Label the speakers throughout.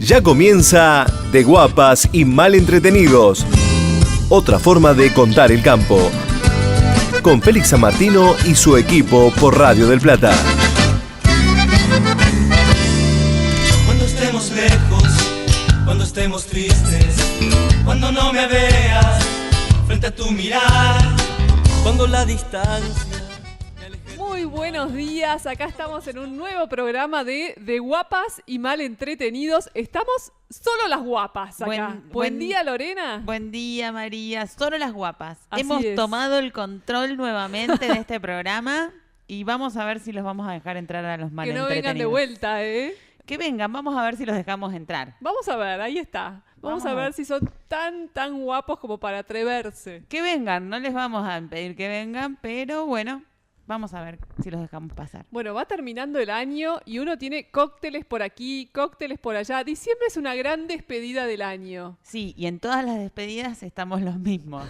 Speaker 1: Ya comienza De Guapas y Mal Entretenidos. Otra forma de contar el campo. Con Félix San Martino y su equipo por Radio del Plata.
Speaker 2: Cuando estemos lejos, cuando estemos tristes, cuando no me veas frente a tu mirar, cuando la distancia...
Speaker 3: Muy buenos días, acá estamos en un nuevo programa de Guapas y Mal Entretenidos. Estamos solo las guapas acá. Buen día, Lorena.
Speaker 4: Buen día, María. Solo las guapas.
Speaker 3: Así
Speaker 4: Hemos
Speaker 3: es.
Speaker 4: tomado el control nuevamente de este programa y vamos a ver si los vamos a dejar entrar a los mal
Speaker 3: Que no
Speaker 4: entretenidos.
Speaker 3: vengan de vuelta, ¿eh?
Speaker 4: Que vengan, vamos a ver si los dejamos entrar.
Speaker 3: Vamos a ver, ahí está. Vamos a ver si son tan guapos como para atreverse.
Speaker 4: Que vengan, no les vamos a pedir que vengan, pero bueno, vamos a ver si los dejamos pasar.
Speaker 3: Bueno, va terminando el año y uno tiene cócteles por aquí, cócteles por allá. Diciembre es una gran despedida del año.
Speaker 4: Sí, y en todas las despedidas estamos los mismos.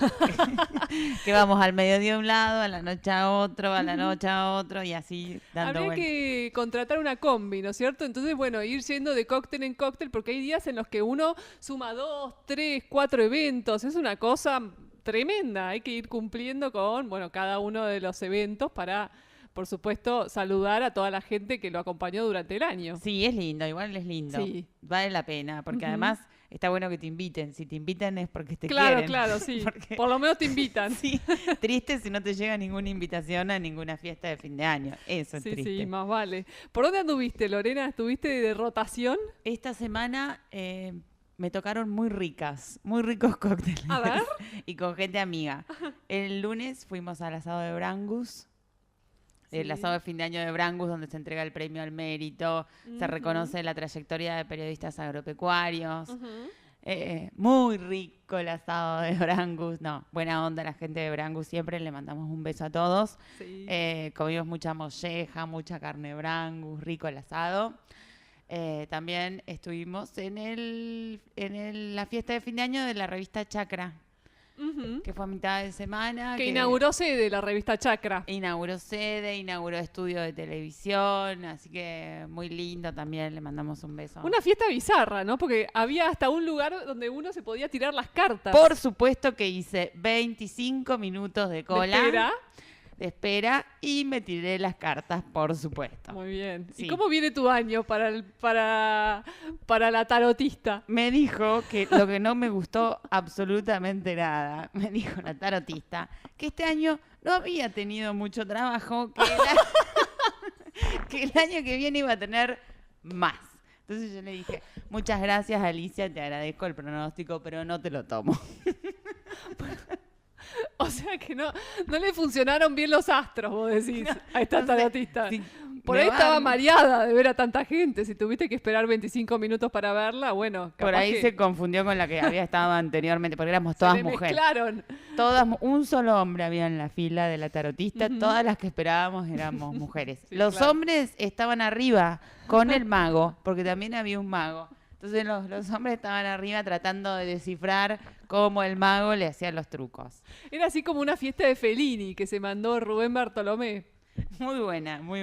Speaker 4: Que vamos al mediodía a un lado, a la noche a otro, a la noche a otro y así dando
Speaker 3: Habría
Speaker 4: vueltas.
Speaker 3: que contratar una combi, ¿no es cierto? Entonces, bueno, ir yendo de cóctel en cóctel porque hay días en los que uno suma 2, 3, 4 eventos. Es una cosa tremenda. Hay que ir cumpliendo con, bueno, cada uno de los eventos para, por supuesto, saludar a toda la gente que lo acompañó durante el año.
Speaker 4: Sí, es lindo, igual es lindo.
Speaker 3: Sí.
Speaker 4: Vale la pena, porque además está bueno que te inviten. Si te invitan es porque te
Speaker 3: Claro,
Speaker 4: quieren.
Speaker 3: claro, sí.
Speaker 4: Porque-
Speaker 3: Por lo menos te invitan.
Speaker 4: Sí, triste si no te llega ninguna invitación a ninguna fiesta de fin de año. Eso es
Speaker 3: Sí,
Speaker 4: triste.
Speaker 3: sí, más vale. ¿Por dónde anduviste, Lorena? ¿Estuviste de rotación?
Speaker 4: Esta semana me tocaron muy ricos cócteles.
Speaker 3: A ver.
Speaker 4: Y con gente amiga. El lunes fuimos al asado de Brangus. El
Speaker 3: Sí.
Speaker 4: asado de fin de año de Brangus, donde se entrega el premio al mérito, se reconoce la trayectoria de periodistas agropecuarios. Muy rico el asado de Brangus. No, buena onda la gente de Brangus. Siempre le mandamos un beso a todos.
Speaker 3: Sí.
Speaker 4: Comimos mucha molleja, mucha carne Brangus, rico el asado. También estuvimos en la fiesta de fin de año de la revista Chacra,
Speaker 3: Ujú.
Speaker 4: que fue a mitad de semana.
Speaker 3: Que inauguró sede la revista Chacra.
Speaker 4: Inauguró sede, inauguró estudio de televisión, así que muy lindo también, le mandamos un beso.
Speaker 3: Una fiesta bizarra, ¿no? Porque había hasta un lugar donde uno se podía tirar las cartas.
Speaker 4: Por supuesto que hice 25 minutos de cola.
Speaker 3: Espera.
Speaker 4: De espera y me tiré las cartas, por supuesto.
Speaker 3: Muy bien.
Speaker 4: Sí.
Speaker 3: ¿Y cómo viene tu año para la tarotista?
Speaker 4: Me dijo que lo que no me gustó absolutamente nada, me dijo la tarotista, que este año no había tenido mucho trabajo, que el año que viene iba a tener más. Entonces yo le dije, muchas gracias Alicia, te agradezco el pronóstico, pero no te lo tomo.
Speaker 3: O sea que no le funcionaron bien los astros, vos decís, a esta
Speaker 4: No sé,
Speaker 3: tarotista.
Speaker 4: sí,
Speaker 3: Por
Speaker 4: me
Speaker 3: ahí
Speaker 4: va-
Speaker 3: estaba mareada de ver a tanta gente. Si tuviste que esperar 25 minutos para verla, bueno,
Speaker 4: Por
Speaker 3: capaz
Speaker 4: ahí
Speaker 3: que
Speaker 4: se confundió con la que había estado anteriormente, porque éramos
Speaker 3: se
Speaker 4: todas
Speaker 3: le
Speaker 4: mujeres.
Speaker 3: mezclaron.
Speaker 4: Un solo hombre había en la fila de la tarotista, todas las que esperábamos éramos mujeres.
Speaker 3: Sí,
Speaker 4: Los
Speaker 3: claro.
Speaker 4: hombres estaban arriba con el mago, porque también había un mago. Entonces los hombres estaban arriba tratando de descifrar cómo el mago le hacía los trucos.
Speaker 3: Era así como una fiesta de Fellini que se mandó Rubén Bartolomé.
Speaker 4: Muy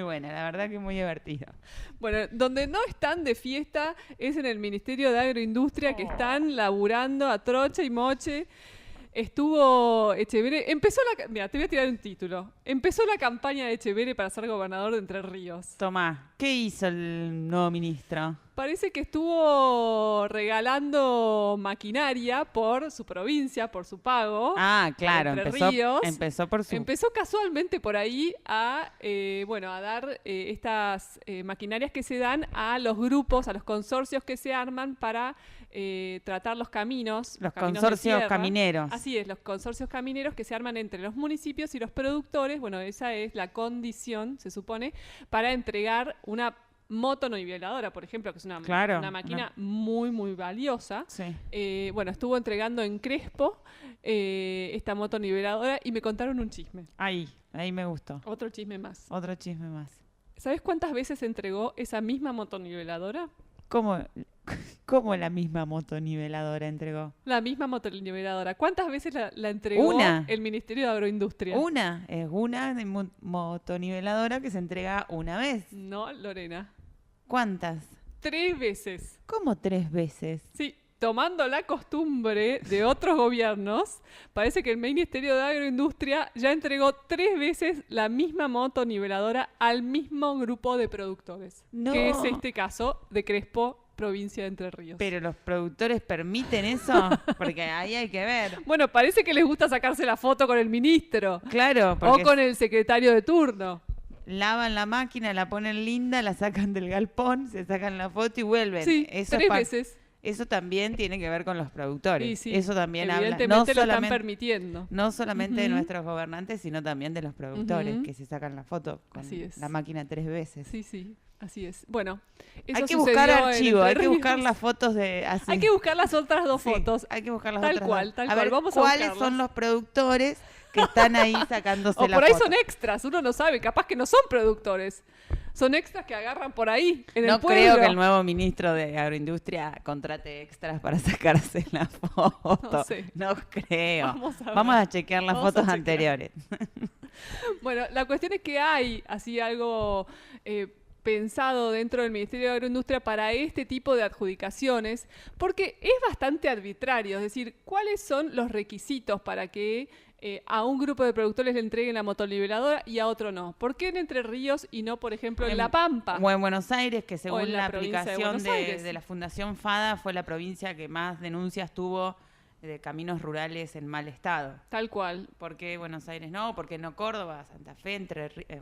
Speaker 4: buena, la verdad que muy divertido.
Speaker 3: Bueno, donde no están de fiesta es en el Ministerio de Agroindustria, que están laburando a troche y moche. Estuvo Echeverre, mira, te voy a tirar un título. Empezó la campaña de Echeverre para ser gobernador de Entre Ríos.
Speaker 4: Tomá, ¿qué hizo el nuevo ministro?
Speaker 3: Parece que estuvo regalando maquinaria por su provincia, por su pago.
Speaker 4: Ah, claro,
Speaker 3: Entre
Speaker 4: empezó
Speaker 3: Ríos.
Speaker 4: por su...
Speaker 3: Empezó casualmente por ahí a dar estas maquinarias que se dan a los grupos, a los consorcios que se arman para tratar los caminos.
Speaker 4: Los
Speaker 3: caminos de
Speaker 4: consorcios
Speaker 3: tierra.
Speaker 4: camineros.
Speaker 3: Así es, los consorcios camineros que se arman entre los municipios y los productores. Bueno, esa es la condición, se supone, para entregar una motonniveladora, por ejemplo, que es una
Speaker 4: Claro,
Speaker 3: máquina muy, muy valiosa.
Speaker 4: Sí.
Speaker 3: Bueno, estuvo entregando en Crespo esta motoniveladora y me contaron un chisme.
Speaker 4: Ahí me gustó.
Speaker 3: Otro chisme más.
Speaker 4: Otro chisme más.
Speaker 3: ¿Sabes cuántas veces entregó esa misma motoniveladora?
Speaker 4: ¿Cómo la misma motoniveladora entregó?
Speaker 3: La misma motoniveladora. ¿Cuántas veces la entregó
Speaker 4: Una.
Speaker 3: el Ministerio de Agroindustria?
Speaker 4: Es una de motoniveladora que se entrega una vez.
Speaker 3: No, Lorena.
Speaker 4: ¿Cuántas?
Speaker 3: 3 veces.
Speaker 4: ¿Cómo 3 veces?
Speaker 3: Sí, tomando la costumbre de otros gobiernos, parece que el Ministerio de Agroindustria ya entregó 3 veces la misma motoniveladora al mismo grupo de productores.
Speaker 4: No.
Speaker 3: Que es este caso de Crespo, provincia de Entre Ríos.
Speaker 4: ¿Pero los productores permiten eso? Porque ahí hay que ver.
Speaker 3: Bueno, parece que les gusta sacarse la foto con el ministro.
Speaker 4: Claro,
Speaker 3: O
Speaker 4: porque
Speaker 3: con el secretario de turno.
Speaker 4: lavan la máquina, la ponen linda, la sacan del galpón, se sacan la foto y vuelven.
Speaker 3: Sí,
Speaker 4: Eso
Speaker 3: 3
Speaker 4: es
Speaker 3: veces.
Speaker 4: Eso también tiene que ver con los productores.
Speaker 3: Y sí,
Speaker 4: eso también habla
Speaker 3: evidentemente lo están permitiendo.
Speaker 4: no solamente de nuestros gobernantes, sino también de los productores que se sacan la foto con
Speaker 3: Así es.
Speaker 4: la máquina 3 veces.
Speaker 3: Sí, sí, así es. Bueno, eso
Speaker 4: Hay que buscar
Speaker 3: sucedió en
Speaker 4: archivo,
Speaker 3: Entre
Speaker 4: hay que
Speaker 3: Ríos.
Speaker 4: buscar las fotos de así.
Speaker 3: Hay que buscar las otras 2
Speaker 4: Sí,
Speaker 3: fotos.
Speaker 4: hay que buscar las
Speaker 3: Tal
Speaker 4: otras
Speaker 3: cual,
Speaker 4: dos.
Speaker 3: tal
Speaker 4: A
Speaker 3: cual.
Speaker 4: ver,
Speaker 3: Vamos a
Speaker 4: ¿cuáles
Speaker 3: buscarlas.
Speaker 4: son los productores que están ahí sacándose
Speaker 3: O
Speaker 4: la
Speaker 3: por ahí
Speaker 4: foto?
Speaker 3: son extras, uno no sabe, capaz que no son productores. Son extras que agarran por ahí, en
Speaker 4: No
Speaker 3: el pueblo.
Speaker 4: creo que el nuevo ministro de Agroindustria contrate extras para sacarse la foto.
Speaker 3: No sé.
Speaker 4: No creo.
Speaker 3: Vamos a ver.
Speaker 4: Vamos a chequear las
Speaker 3: Vamos a
Speaker 4: fotos
Speaker 3: chequear.
Speaker 4: anteriores.
Speaker 3: Bueno, la cuestión es que hay así algo pensado dentro del Ministerio de Agroindustria para este tipo de adjudicaciones, porque es bastante arbitrario, es decir, ¿cuáles son los requisitos para que a un grupo de productores le entreguen la motoniveladora y a otro no? ¿Por qué en Entre Ríos y no, por ejemplo, en La Pampa?
Speaker 4: O en Buenos Aires, que
Speaker 3: O
Speaker 4: según
Speaker 3: en la
Speaker 4: la
Speaker 3: provincia de
Speaker 4: aplicación
Speaker 3: Buenos Aires.
Speaker 4: de la Fundación FADA fue la provincia que más denuncias tuvo de caminos rurales en mal estado.
Speaker 3: Tal cual.
Speaker 4: ¿Por qué Buenos Aires no? ¿Por qué no Córdoba, Santa Fe,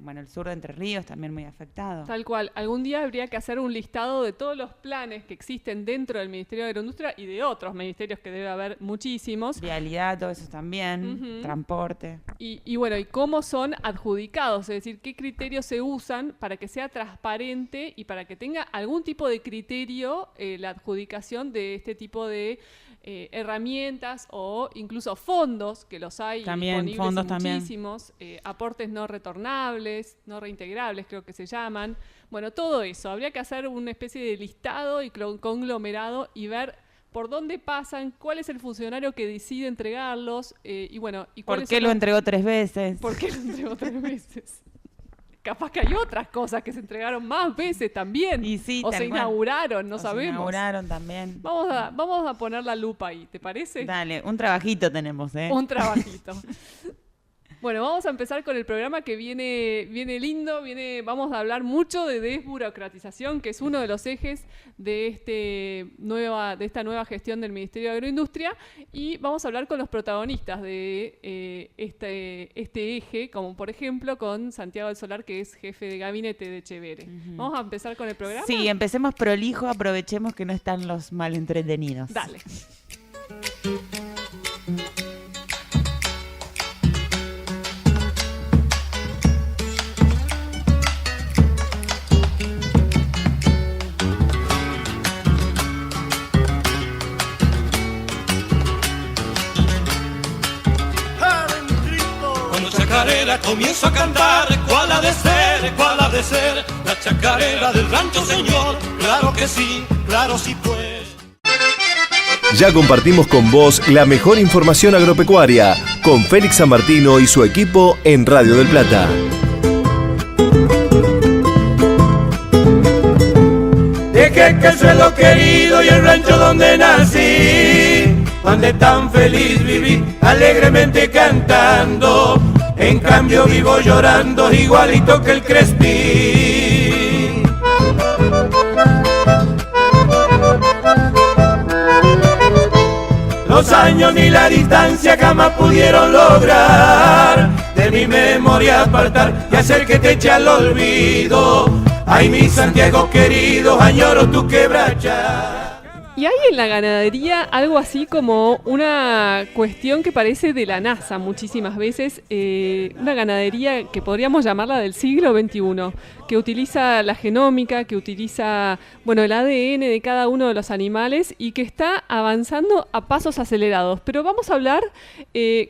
Speaker 4: bueno, el sur de Entre Ríos también muy afectado?
Speaker 3: Tal cual. Algún día habría que hacer un listado de todos los planes que existen dentro del Ministerio de Agroindustria y de otros ministerios que debe haber muchísimos.
Speaker 4: Vialidad, todo eso también, transporte.
Speaker 3: Y bueno, y cómo son adjudicados, es decir, qué criterios se usan para que sea transparente y para que tenga algún tipo de criterio la adjudicación de este tipo de herramientas o incluso fondos, que los hay
Speaker 4: También,
Speaker 3: disponibles
Speaker 4: fondos
Speaker 3: y
Speaker 4: también.
Speaker 3: muchísimos, aportes no retornables, no reintegrables creo que se llaman. Bueno, todo eso, habría que hacer una especie de listado y conglomerado y ver por dónde pasan, cuál es el funcionario que decide entregarlos y bueno, y
Speaker 4: ¿Por
Speaker 3: cuáles
Speaker 4: qué
Speaker 3: son
Speaker 4: lo
Speaker 3: los-
Speaker 4: entregó 3 veces?
Speaker 3: ¿Por qué lo entregó 3 veces? Capaz que hay otras cosas que se entregaron más veces también.
Speaker 4: Y sí,
Speaker 3: o
Speaker 4: tal
Speaker 3: se
Speaker 4: cual.
Speaker 3: inauguraron, no
Speaker 4: O se
Speaker 3: sabemos.
Speaker 4: inauguraron también.
Speaker 3: Vamos a poner la lupa ahí, ¿te parece?
Speaker 4: Dale, un trabajito tenemos, ¿eh?
Speaker 3: Un trabajito. Bueno, vamos a empezar con el programa que viene lindo, vamos a hablar mucho de desburocratización, que es uno de los ejes de esta nueva gestión del Ministerio de Agroindustria, y vamos a hablar con los protagonistas de este eje, como por ejemplo con Santiago del Solar, que es jefe de gabinete de Chevere. Vamos a empezar con el programa.
Speaker 4: Sí, empecemos prolijo, aprovechemos que no están los malentretenidos.
Speaker 3: Dale.
Speaker 2: Cuando chacarera comienzo a cantar, ¿cuál ha de ser la chacarera del rancho, señor? Claro que sí, claro sí pues.
Speaker 1: Ya compartimos con vos la mejor información agropecuaria con Félix San Martino y su equipo en Radio del Plata.
Speaker 2: Dejé que el suelo querido y el rancho donde nací, donde tan feliz viví, alegremente cantando. En cambio vivo llorando igualito que el Crespí. Los años ni la distancia jamás pudieron lograr de mi memoria apartar y hacer que te eche al olvido. Ay, mi Santiago querido, añoro tu quebracha.
Speaker 3: Y hay en la ganadería algo así como una cuestión que parece de la NASA muchísimas veces, una ganadería que podríamos llamarla del siglo XXI, que utiliza la genómica, que utiliza el ADN de cada uno de los animales y que está avanzando a pasos acelerados. Pero vamos a hablar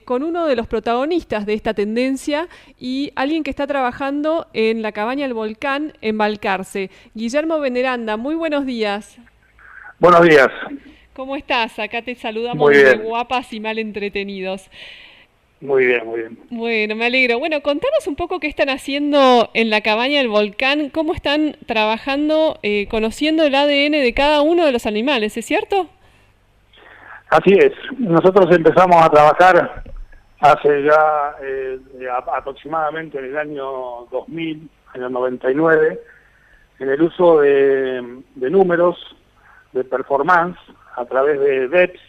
Speaker 3: con uno de los protagonistas de esta tendencia y alguien que está trabajando en la cabaña El Volcán en Balcarce. Guillermo Veneranda, muy buenos días.
Speaker 5: Buenos días.
Speaker 3: ¿Cómo estás? Acá te saludamos
Speaker 5: Muy
Speaker 3: desde
Speaker 5: bien.
Speaker 3: Guapas y Mal Entretenidos.
Speaker 5: Muy bien, muy bien.
Speaker 3: Bueno, me alegro. Bueno, contanos un poco qué están haciendo en la cabaña del volcán, cómo están trabajando, conociendo el ADN de cada uno de los animales, ¿es cierto?
Speaker 5: Así es. Nosotros empezamos a trabajar hace ya aproximadamente en el año 2000, en el 99, en el uso de números de performance a través de DEPS.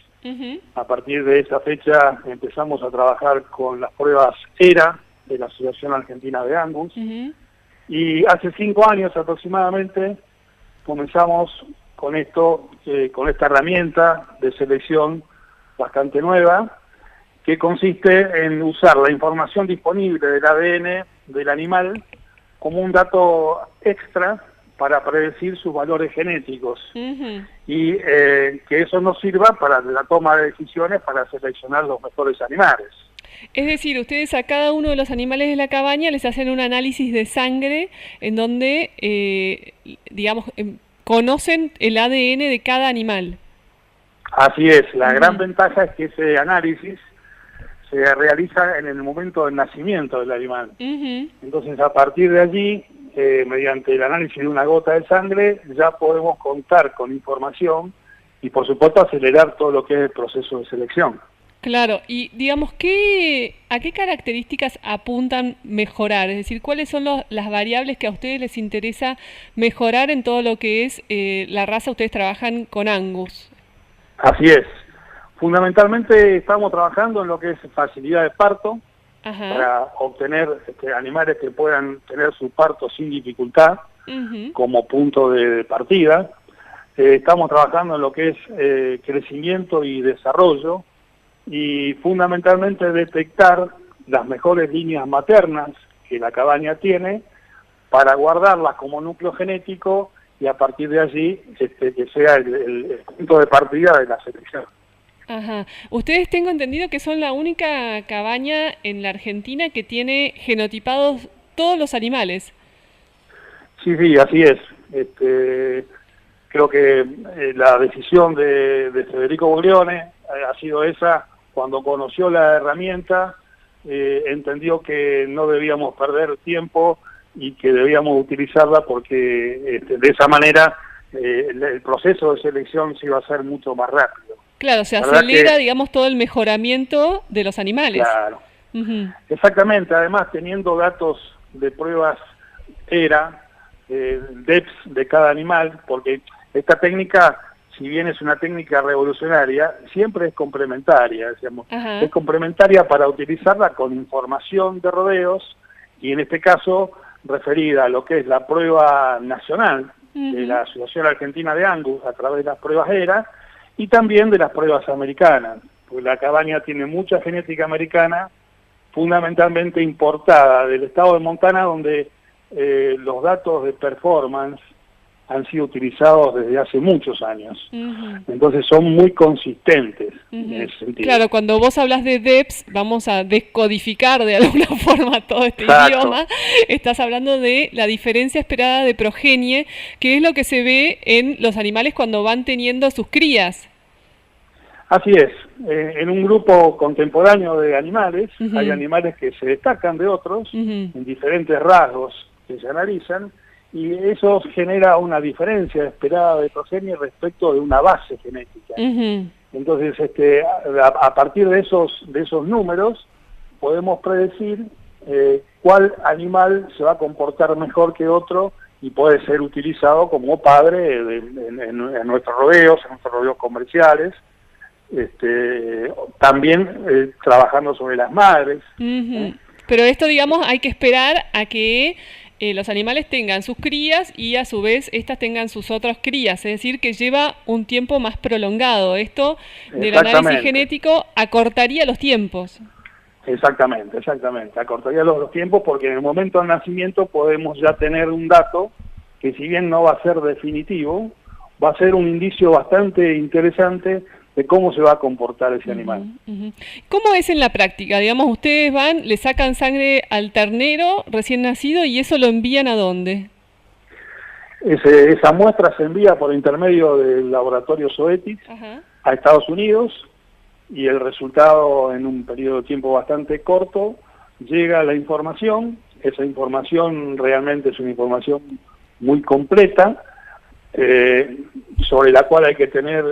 Speaker 5: A partir de esa fecha empezamos a trabajar con las pruebas ERA de la Asociación Argentina de Angus. Y hace 5 años aproximadamente comenzamos con esto, con esta herramienta de selección bastante nueva, que consiste en usar la información disponible del ADN del animal como un dato extra para predecir sus valores genéticos y que eso nos sirva para la toma de decisiones para seleccionar los mejores animales.
Speaker 3: Es decir, ustedes a cada uno de los animales de la cabaña les hacen un análisis de sangre en donde, digamos, conocen el ADN de cada animal.
Speaker 5: Así es, la gran ventaja es que ese análisis se realiza en el momento del nacimiento del animal. Entonces, a partir de allí, mediante el análisis de una gota de sangre, ya podemos contar con información y, por supuesto, acelerar todo lo que es el proceso de selección.
Speaker 3: Claro, y digamos, ¿a qué características apuntan mejorar? Es decir, ¿cuáles son las variables que a ustedes les interesa mejorar en todo lo que es la raza? Ustedes trabajan con Angus.
Speaker 5: Así es. Fundamentalmente estamos trabajando en lo que es facilidad de parto, para obtener animales que puedan tener su parto sin dificultad como punto de partida. Estamos trabajando en lo que es crecimiento y desarrollo y fundamentalmente detectar las mejores líneas maternas que la cabaña tiene para guardarlas como núcleo genético y a partir de allí que sea el punto de partida de la selección.
Speaker 3: Ustedes tengo entendido que son la única cabaña en la Argentina que tiene genotipados todos los animales.
Speaker 5: Sí, así es. Creo que la decisión de Federico Boglione ha sido esa. Cuando conoció la herramienta, entendió que no debíamos perder tiempo y que debíamos utilizarla porque de esa manera el proceso de selección se iba a hacer mucho más rápido.
Speaker 3: Claro, se acelera, digamos, todo el mejoramiento de los animales.
Speaker 5: Claro. Exactamente, además teniendo datos de pruebas ERA, DEPS de cada animal, porque esta técnica, si bien es una técnica revolucionaria, siempre es complementaria, decíamos. Es complementaria para utilizarla con información de rodeos y en este caso referida a lo que es la prueba nacional de la Asociación Argentina de Angus a través de las pruebas ERA y también de las pruebas americanas, porque la cabaña tiene mucha genética americana, fundamentalmente importada del estado de Montana, donde los datos de performance han sido utilizados desde hace muchos años. Entonces son muy consistentes en ese sentido.
Speaker 3: Claro, cuando vos hablas de DEPS, vamos a descodificar de alguna forma todo este idioma. Estás hablando de la diferencia esperada de progenie, que es lo que se ve en los animales cuando van teniendo sus crías.
Speaker 5: Así es. En un grupo contemporáneo de animales, hay animales que se destacan de otros en diferentes rasgos que se analizan, y eso genera una diferencia esperada de progenie respecto de una base genética. Entonces, a partir de esos números, podemos predecir cuál animal se va a comportar mejor que otro y puede ser utilizado como padre en nuestros rodeos, comerciales, también trabajando sobre las madres.
Speaker 3: Pero esto, digamos, hay que esperar a que los animales tengan sus crías y a su vez estas tengan sus otras crías, es decir, que lleva un tiempo más prolongado. Esto del análisis genético acortaría los tiempos.
Speaker 5: Exactamente, acortaría los tiempos porque en el momento del nacimiento podemos ya tener un dato que, si bien no va a ser definitivo, va a ser un indicio bastante interesante de cómo se va a comportar ese animal.
Speaker 3: ¿Cómo es en la práctica? Digamos, ustedes van, le sacan sangre al ternero recién nacido y eso lo envían ¿a dónde?
Speaker 5: Esa muestra se envía por intermedio del laboratorio Zoetis a Estados Unidos y el resultado en un periodo de tiempo bastante corto, llega la información. Esa información realmente es una información muy completa, sobre la cual hay que tener...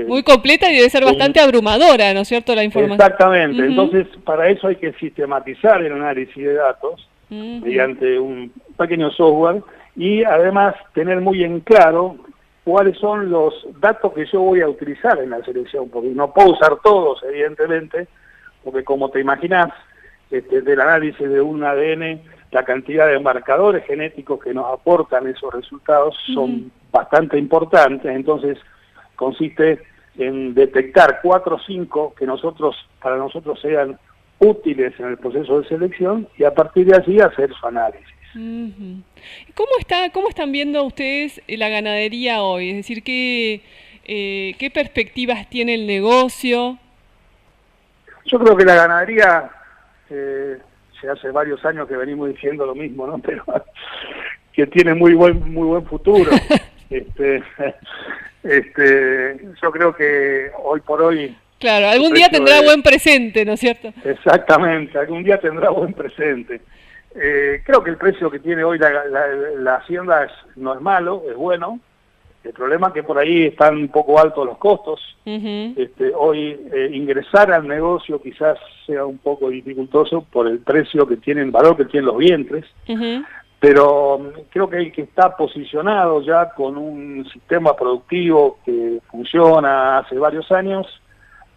Speaker 3: muy completa y debe ser bastante abrumadora, ¿no es cierto?, la información.
Speaker 5: Exactamente. Entonces, para eso hay que sistematizar el análisis de datos mediante un pequeño software y además tener muy en claro cuáles son los datos que yo voy a utilizar en la selección, porque no puedo usar todos, evidentemente, porque como te imaginás, del análisis de un ADN, la cantidad de marcadores genéticos que nos aportan esos resultados son bastante importantes. Entonces consiste en detectar 4 o 5 que para nosotros sean útiles en el proceso de selección y a partir de allí hacer su análisis.
Speaker 3: ¿Cómo están viendo ustedes la ganadería hoy? Es decir, ¿qué perspectivas tiene el negocio?
Speaker 5: Yo creo que la ganadería, ya hace varios años que venimos diciendo lo mismo, ¿no? Pero que tiene muy buen futuro. Yo creo que hoy por hoy...
Speaker 3: Claro, algún día tendrá buen presente, ¿no es cierto?
Speaker 5: Exactamente, algún día tendrá buen presente. Creo que el precio que tiene hoy la hacienda no es malo, es bueno. El problema es que por ahí están un poco altos los costos. Hoy ingresar al negocio quizás sea un poco dificultoso por el precio que tienen, el valor que tienen los vientres. Pero creo que el que está posicionado ya con un sistema productivo que funciona hace varios años,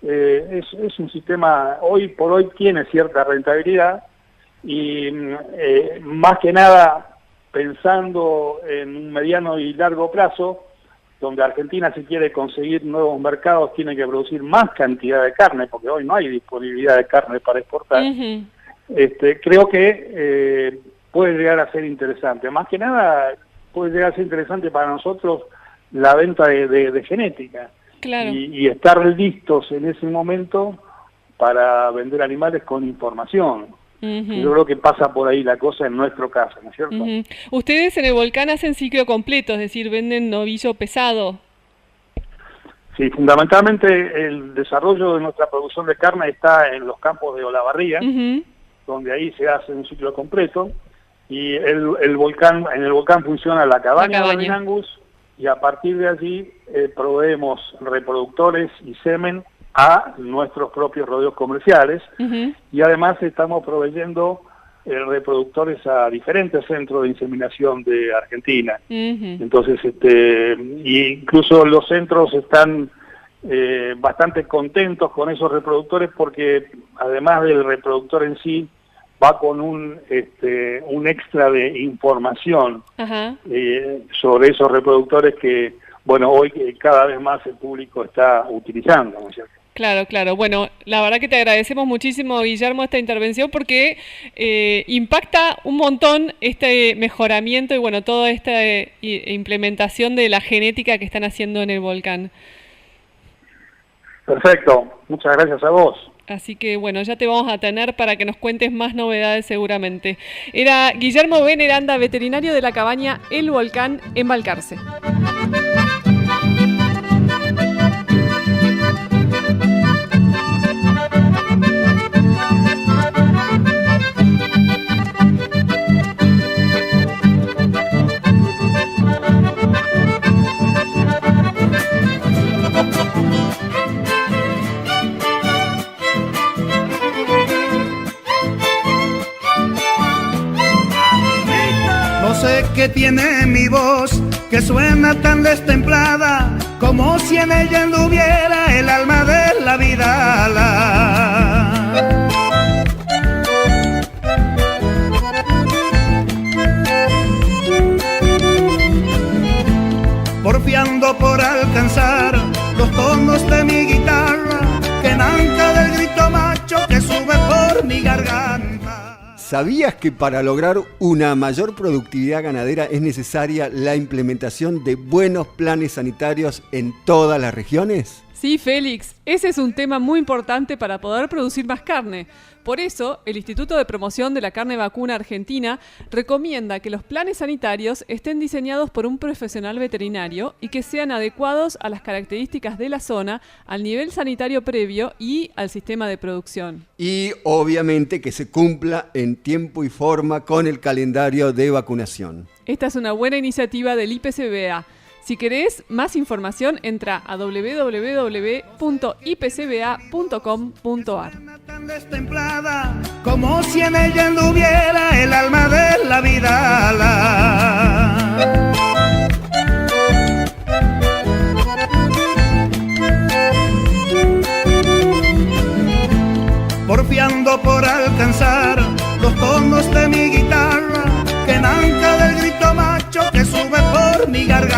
Speaker 5: es un sistema, hoy por hoy tiene cierta rentabilidad y más que nada pensando en un mediano y largo plazo, donde Argentina si quiere conseguir nuevos mercados tiene que producir más cantidad de carne, porque hoy no hay disponibilidad de carne para exportar. Creo que puede llegar a ser interesante. Más que nada puede llegar a ser interesante para nosotros la venta de genética.
Speaker 3: Claro.
Speaker 5: Y estar listos en ese momento para vender animales con información. Yo creo que pasa por ahí la cosa en nuestro caso, ¿no es cierto?
Speaker 3: Ustedes en el volcán hacen ciclo completo, es decir, venden novillo pesado.
Speaker 5: Sí, fundamentalmente el desarrollo de nuestra producción de carne está en los campos de Olavarría, donde ahí se hace un ciclo completo, y en el volcán funciona la cabaña de Berlin Angus, y a partir de allí proveemos reproductores y semen a nuestros propios rodeos comerciales, y además estamos proveyendo reproductores a diferentes centros de inseminación de Argentina. Entonces, incluso los centros están bastante contentos con esos reproductores porque además del reproductor en sí, va con un extra de información sobre esos reproductores que, bueno, hoy cada vez más el público está utilizando, ¿no es cierto?
Speaker 3: Claro. Bueno, la verdad que te agradecemos muchísimo, Guillermo, esta intervención porque impacta un montón este mejoramiento y, bueno, toda esta implementación de la genética que están haciendo en el volcán.
Speaker 5: Perfecto, muchas gracias a vos.
Speaker 3: Así que, bueno, ya te vamos a tener para que nos cuentes más novedades seguramente. Era Guillermo Veneranda, veterinario de la cabaña El Volcán en Balcarce.
Speaker 6: Que tiene mi voz, que suena tan destemplada, como si en ella anduviera el alma de la vida. Porfiando por alcanzar los tonos de mi guitarra, que nanca del grito macho que sube por mi garganta.
Speaker 7: ¿Sabías que para lograr una mayor productividad ganadera es necesaria la implementación de buenos planes sanitarios en todas las regiones?
Speaker 3: Sí, Félix, ese es un tema muy importante para poder producir más carne. Por eso, el Instituto de Promoción de la Carne Vacuna Argentina recomienda que los planes sanitarios estén diseñados por un profesional veterinario y que sean adecuados a las características de la zona, al nivel sanitario previo y al sistema de producción.
Speaker 7: Y obviamente que se cumpla en tiempo y forma con el calendario de vacunación.
Speaker 3: Esta es una buena iniciativa del IPCBA. Si querés más información, entra a www.ipcba.com.ar.
Speaker 6: Tan destemplada, como si en ella anduviera el alma de la vida. Porfiando por alcanzar los tonos de mi guitarra, que nanca del grito macho que sube por mi garganta.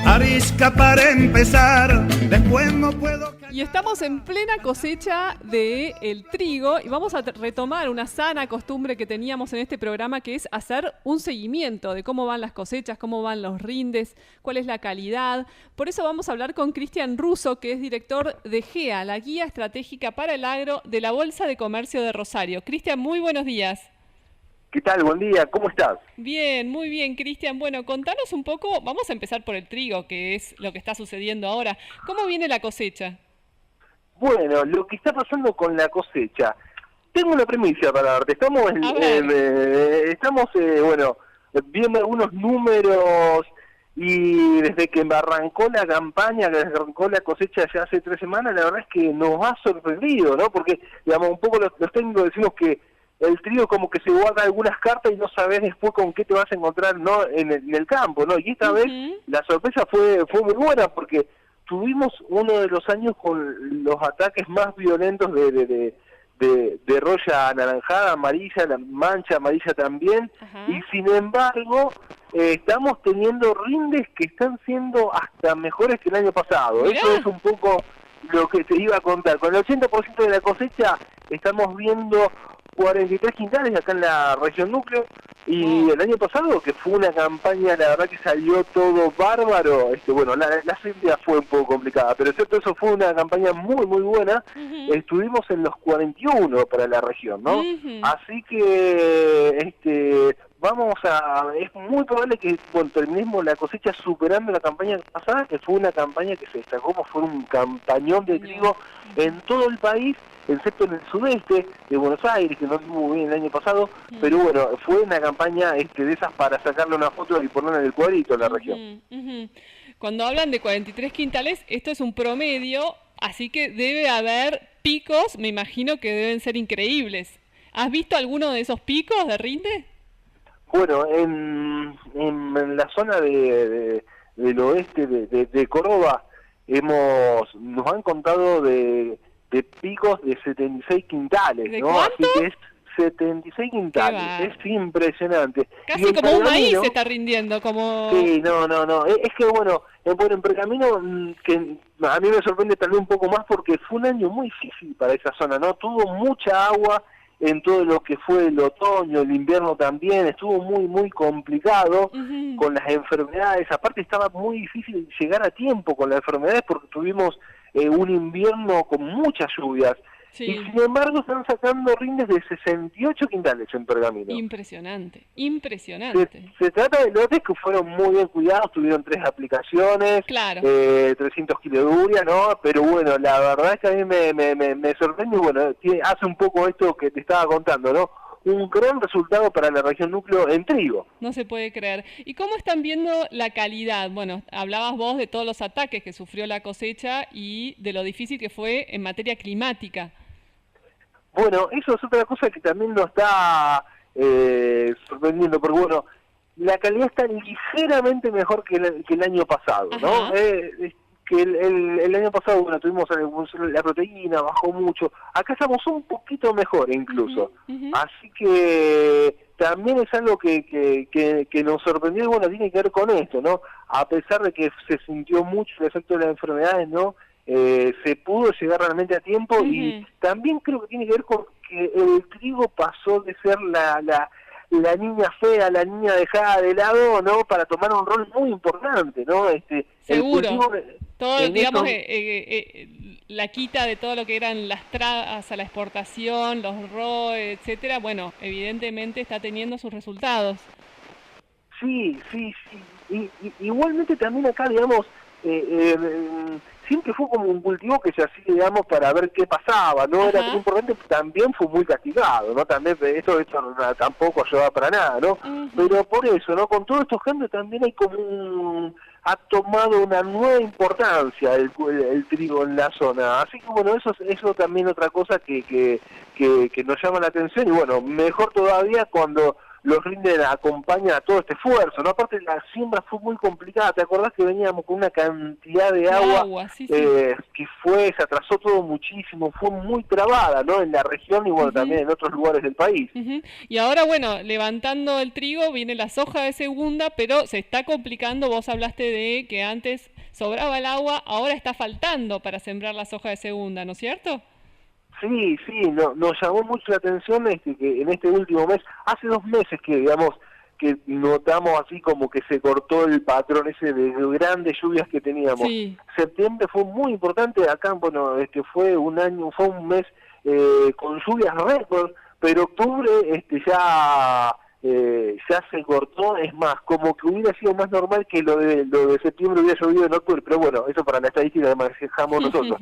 Speaker 6: Arisca para empezar, después no puedo...
Speaker 3: Y estamos en plena cosecha del trigo y vamos a retomar una sana costumbre que teníamos en este programa, que es hacer un seguimiento de cómo van las cosechas, cómo van los rindes, cuál es la calidad. Por eso vamos a hablar con Cristian Russo, que es director de GEA, la Guía Estratégica para el Agro de la Bolsa de Comercio de Rosario. Cristian, muy buenos días.
Speaker 8: ¿Qué tal? Buen día, ¿cómo estás?
Speaker 3: Bien, muy bien, Cristian. Bueno, contanos un poco, vamos a empezar por el trigo, que es lo que está sucediendo ahora. ¿Cómo viene la cosecha?
Speaker 8: Bueno, lo que está pasando con la cosecha. Tengo una primicia para darte. Estamos viendo algunos números y desde que arrancó la campaña, que arrancó la cosecha ya hace 3 semanas, la verdad es que nos ha sorprendido, ¿no? Porque, digamos, un poco los técnicos decimos que el trigo como que se guarda algunas cartas y no sabes después con qué te vas a encontrar, ¿no? en el campo, ¿no? Y esta vez la sorpresa fue muy buena porque tuvimos uno de los años con los ataques más violentos de roya anaranjada, amarilla, la mancha amarilla también, y sin embargo estamos teniendo rindes que están siendo hasta mejores que el año pasado. Mirá. Eso es un poco lo que te iba a contar. Con el 80% de la cosecha estamos viendo 43 quintales acá en la región núcleo, y el año pasado, que fue una campaña, la verdad que salió todo bárbaro, la siembra fue un poco complicada, pero cierto, eso fue una campaña muy muy buena. Estuvimos en los 41 para la región, ¿no? Así que es muy probable que terminemos la cosecha superando la campaña pasada, que fue una campaña que se destacó como fue un campañón de trigo en todo el país, excepto en el sudeste de Buenos Aires, que no estuvo bien el año pasado, pero bueno, fue una campaña de esas para sacarle una foto y ponerla en el cuadrito en la región.
Speaker 3: Cuando hablan de 43 quintales, esto es un promedio, así que debe haber picos, me imagino que deben ser increíbles. ¿Has visto alguno de esos picos de rinde?
Speaker 8: Bueno, en la zona del oeste de Córdoba nos han contado de picos de 76 quintales,
Speaker 3: ¿De
Speaker 8: ¿no?
Speaker 3: cuánto?
Speaker 8: Así que es 76 quintales, es impresionante.
Speaker 3: Casi como un maíz se está rindiendo, como...
Speaker 8: Sí, no, es que en Pergamino, que a mí me sorprende tal vez un poco más porque fue un año muy difícil para esa zona, ¿no? Tuvo mucha agua en todo lo que fue el otoño, el invierno también, estuvo muy, muy complicado con las enfermedades. Aparte estaba muy difícil llegar a tiempo con las enfermedades porque tuvimos un invierno con muchas lluvias. Sí. Y sin embargo están sacando rindes de 68 quintales en Pergamino.
Speaker 3: Impresionante.
Speaker 8: Se trata de lotes que fueron muy bien cuidados, tuvieron 3 aplicaciones,
Speaker 3: claro.
Speaker 8: 300 kilos de urea, ¿no? Pero bueno, la verdad es que a mí me sorprende, hace un poco esto que te estaba contando, ¿no? Un gran resultado para la región núcleo en trigo.
Speaker 3: No se puede creer. ¿Y cómo están viendo la calidad? Bueno, hablabas vos de todos los ataques que sufrió la cosecha y de lo difícil que fue en materia climática.
Speaker 8: Bueno, eso es otra cosa que también nos está sorprendiendo, porque bueno, la calidad está ligeramente mejor que el año pasado, ¿no? Que el año pasado, tuvimos la proteína, bajó mucho. Acá estamos un poquito mejor incluso. Así que también es algo que nos sorprendió, tiene que ver con esto, ¿no? A pesar de que se sintió mucho el efecto de las enfermedades, ¿no? Se pudo llegar realmente a tiempo y también creo que tiene que ver con que el trigo pasó de ser la niña fea, la niña dejada de lado, ¿no? Para tomar un rol muy importante, ¿no?
Speaker 3: Seguro. Todo, digamos, la quita de todo lo que eran las trabas a la exportación, los ROE, etcétera, bueno, evidentemente está teniendo sus resultados.
Speaker 8: Sí. Igualmente también acá, digamos, siempre fue como un cultivo que se hacía, digamos, para ver qué pasaba, ¿no? Era muy importante, también fue muy castigado, ¿no? También esto tampoco ayudaba para nada, ¿no? Pero por eso, ¿no? Con todos estos cambios también hay como ha tomado una nueva importancia el trigo en la zona. Así que bueno, eso también otra cosa que nos llama la atención, y bueno, mejor todavía cuando los rinden acompaña a todo este esfuerzo, ¿no? Aparte la siembra fue muy complicada, ¿te acordás que veníamos con una cantidad de agua
Speaker 3: sí.
Speaker 8: que se atrasó todo muchísimo, fue muy trabada, ¿no? En la región y bueno, también en otros lugares del país.
Speaker 3: Y ahora, bueno, levantando el trigo, viene la soja de segunda, pero se está complicando. Vos hablaste de que antes sobraba el agua, ahora está faltando para sembrar la soja de segunda, ¿no es cierto?
Speaker 8: Sí, nos llamó mucho la atención que en este último mes, hace 2 meses que, digamos, que notamos así como que se cortó el patrón ese de grandes lluvias que teníamos.
Speaker 3: Sí.
Speaker 8: Septiembre fue muy importante, acá, bueno, fue un mes con lluvias récord, pero octubre ya se cortó, es más, como que hubiera sido más normal que lo de septiembre hubiera llovido en octubre, pero bueno, eso para la estadística que manejamos nosotros.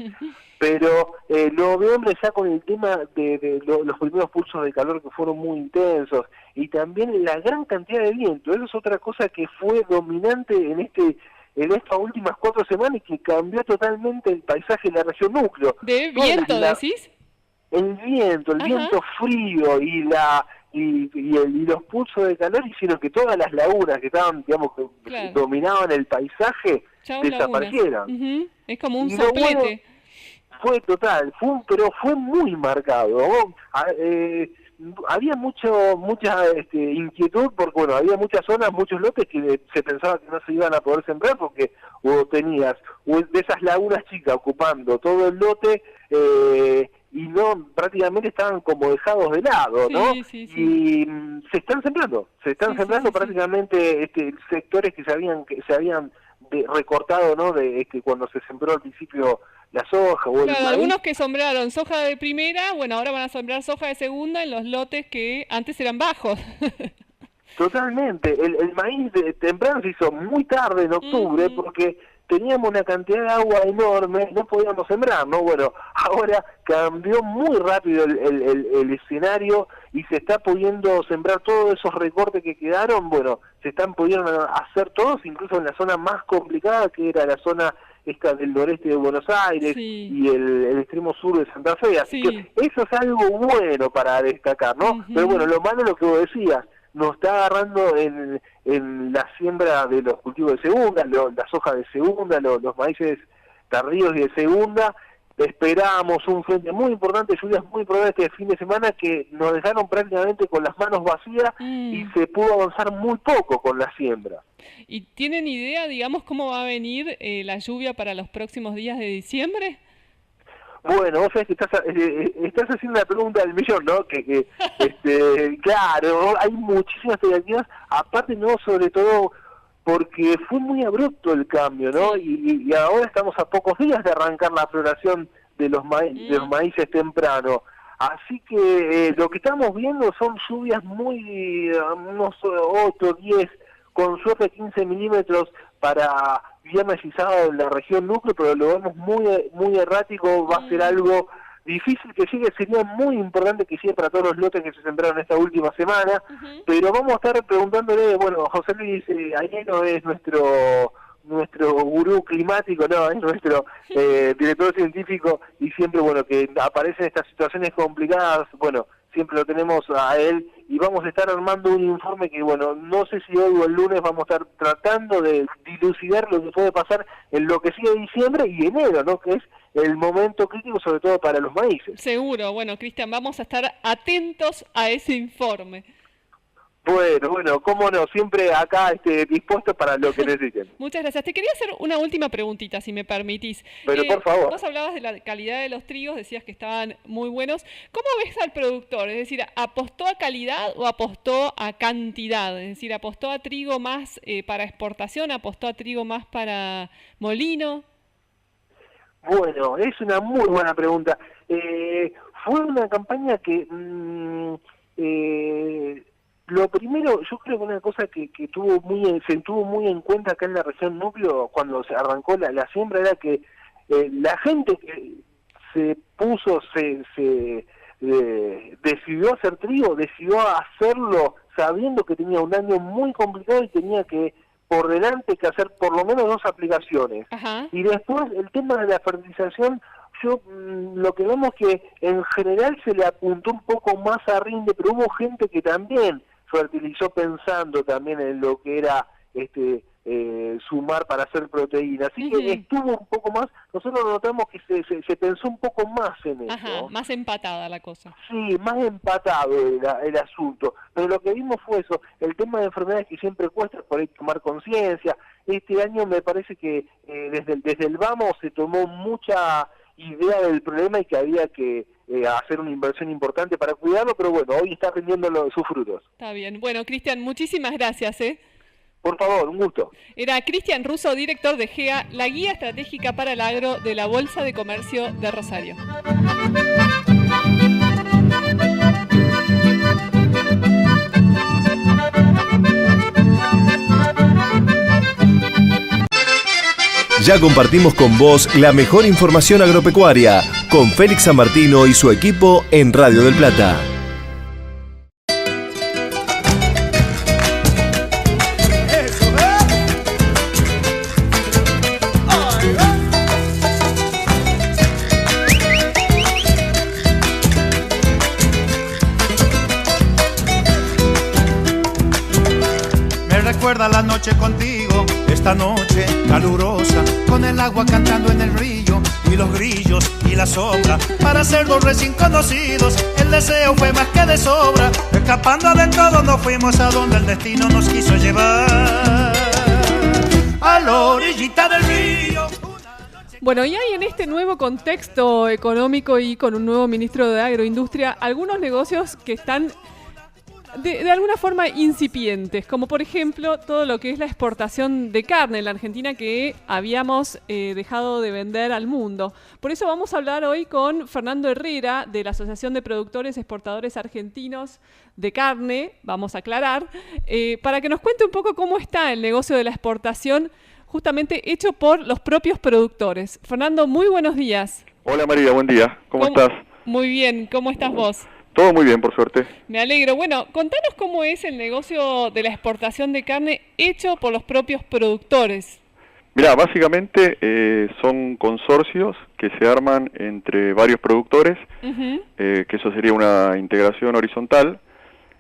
Speaker 8: Pero noviembre ya con el tema de los primeros pulsos de calor que fueron muy intensos, y también la gran cantidad de viento, eso es otra cosa que fue dominante en estas últimas 4 semanas y que cambió totalmente el paisaje en la región núcleo.
Speaker 3: ¿De viento decís?
Speaker 8: El viento frío y los pulsos de calor hicieron que todas las lagunas que estaban, digamos, que dominaban el paisaje, desaparecieran.
Speaker 3: Es como un soplete.
Speaker 8: Fue total, pero fue muy marcado. Había mucha inquietud porque, bueno, había muchas zonas, muchos lotes que se pensaba que no se iban a poder sembrar porque tenías de esas lagunas chicas ocupando todo el lote y prácticamente estaban como dejados de lado, ¿no?
Speaker 3: Sí.
Speaker 8: Y se están sembrando prácticamente sectores que se habían recortado, ¿no? Cuando se sembró al principio la soja o el maíz.
Speaker 3: Algunos que sembraron soja de primera, bueno, ahora van a sembrar soja de segunda en los lotes que antes eran bajos.
Speaker 8: Totalmente. El maíz temprano se hizo muy tarde en octubre porque teníamos una cantidad de agua enorme, no podíamos sembrar, ¿no? Bueno, ahora cambió muy rápido el escenario y se está pudiendo sembrar todos esos recortes que quedaron, bueno, se están pudiendo hacer todos, incluso en la zona más complicada, que era la zona del noreste de Buenos Aires y el extremo sur de Santa Fe, así que eso es algo bueno para destacar, ¿no? Pero bueno, lo malo es lo que vos decías, nos está agarrando en la siembra de los cultivos de segunda, la soja de segunda, los maíces tardíos y de segunda. Esperábamos un frente muy importante, lluvias muy importantes este fin de semana que nos dejaron prácticamente con las manos vacías y se pudo avanzar muy poco con la siembra.
Speaker 3: ¿Y tienen idea, digamos, cómo va a venir la lluvia para los próximos días de diciembre?
Speaker 8: Bueno, vos sabés que estás haciendo la pregunta del millón, ¿no? Claro, hay muchísimas expectativas, aparte, ¿no? Sobre todo porque fue muy abrupto el cambio, ¿no? Y ahora estamos a pocos días de arrancar la floración de los maíces temprano. Así que lo que estamos viendo son lluvias muy, unos 8, 10, con suerte 15 milímetros para viernes y sábado en la región núcleo, pero lo vemos muy errático, va a ser algo difícil que llegue, sería muy importante que llegue para todos los lotes que se sembraron esta última semana, pero vamos a estar preguntándole, bueno, José Luis Ayeno es nuestro gurú climático, no, es nuestro director científico y siempre, bueno, que aparecen estas situaciones complicadas, bueno, siempre lo tenemos a él y vamos a estar armando un informe que, bueno, no sé si hoy o el lunes vamos a estar tratando de dilucidar lo que puede pasar en lo que sigue diciembre y enero, ¿no? Que es el momento crítico, sobre todo para los maíces.
Speaker 3: Seguro. Bueno, Cristian, vamos a estar atentos a ese informe.
Speaker 8: Bueno, cómo no, siempre acá dispuesto para lo que necesiten.
Speaker 3: Muchas gracias. Te quería hacer una última preguntita, si me permitís.
Speaker 8: Pero por favor.
Speaker 3: Vos hablabas de la calidad de los trigos, decías que estaban muy buenos. ¿Cómo ves al productor? Es decir, ¿apostó a calidad o apostó a cantidad? Es decir, ¿apostó a trigo más para exportación? ¿Apostó a trigo más para molino?
Speaker 8: Bueno, es una muy buena pregunta. Fue una campaña que... lo primero, yo creo que una cosa que se tuvo muy en cuenta acá en la región núcleo cuando se arrancó la siembra era que la gente que se puso, decidió hacer trigo, decidió hacerlo sabiendo que tenía un año muy complicado y tenía que por delante que hacer por lo menos 2 aplicaciones.
Speaker 3: Ajá.
Speaker 8: Y después el tema de la fertilización, lo que vemos que en general se le apuntó un poco más a rinde, pero hubo gente que también fertilizó pensando también en lo que era sumar para hacer proteína. Así que estuvo un poco más, nosotros notamos que se pensó un poco más en eso.
Speaker 3: Ajá, más empatada la cosa.
Speaker 8: Sí, más empatado el asunto. Pero lo que vimos fue eso, el tema de enfermedades que siempre cuesta, por ahí tomar conciencia. Este año me parece que desde el vamos se tomó mucha idea del problema y que había que hacer una inversión importante para cuidarlo, pero bueno, hoy está rindiendo sus frutos.
Speaker 3: Está bien. Bueno, Cristian, muchísimas gracias.
Speaker 8: Por favor, un gusto.
Speaker 3: Era Cristian Russo, director de GEA, la guía estratégica para el agro de la Bolsa de Comercio de Rosario.
Speaker 1: Ya compartimos con vos la mejor información agropecuaria con Félix San Martino y su equipo en Radio del Plata.
Speaker 6: Me recuerda la noche contigo, esta noche calurosa, con el agua cantando en el río y los grillos y la sombra. Para ser 2 recién conocidos, el deseo fue más que de sobra. Escapando de todo nos fuimos a donde el destino nos quiso llevar, a la orillita del río.
Speaker 3: Bueno, y hay en este nuevo contexto económico y con un nuevo ministro de Agroindustria algunos negocios que están de alguna forma incipientes, como por ejemplo todo lo que es la exportación de carne en la Argentina que habíamos dejado de vender al mundo. Por eso vamos a hablar hoy con Fernando Herrera de la Asociación de Productores Exportadores Argentinos de Carne, vamos a aclarar, para que nos cuente un poco cómo está el negocio de la exportación justamente hecho por los propios productores. Fernando, muy buenos días.
Speaker 9: Hola María, buen día. ¿Cómo estás?
Speaker 3: Muy bien, ¿cómo estás vos?
Speaker 9: Todo muy bien, por suerte.
Speaker 3: Me alegro. Bueno, contanos cómo es el negocio de la exportación de carne hecho por los propios productores.
Speaker 9: Mirá, básicamente son consorcios que se arman entre varios productores, que eso sería una integración horizontal,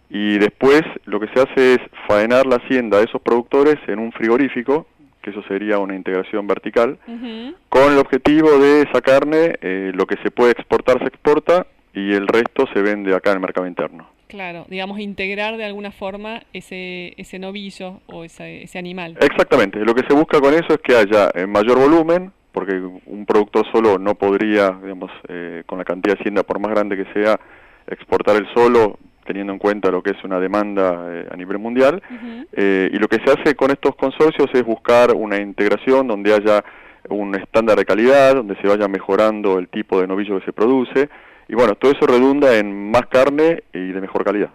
Speaker 9: y después lo que se hace es faenar la hacienda de esos productores en un frigorífico, que eso sería una integración vertical, con el objetivo de esa carne, lo que se puede exportar se exporta, y el resto se vende acá en el mercado interno.
Speaker 3: Claro, digamos, integrar de alguna forma ese novillo o ese animal.
Speaker 9: Exactamente, lo que se busca con eso es que haya mayor volumen, porque un productor solo no podría, digamos, con la cantidad de hacienda, por más grande que sea, exportar el solo, teniendo en cuenta lo que es una demanda a nivel mundial. Y lo que se hace con estos consorcios es buscar una integración donde haya un estándar de calidad, donde se vaya mejorando el tipo de novillo que se produce. Y bueno, todo eso redunda en más carne y de mejor calidad.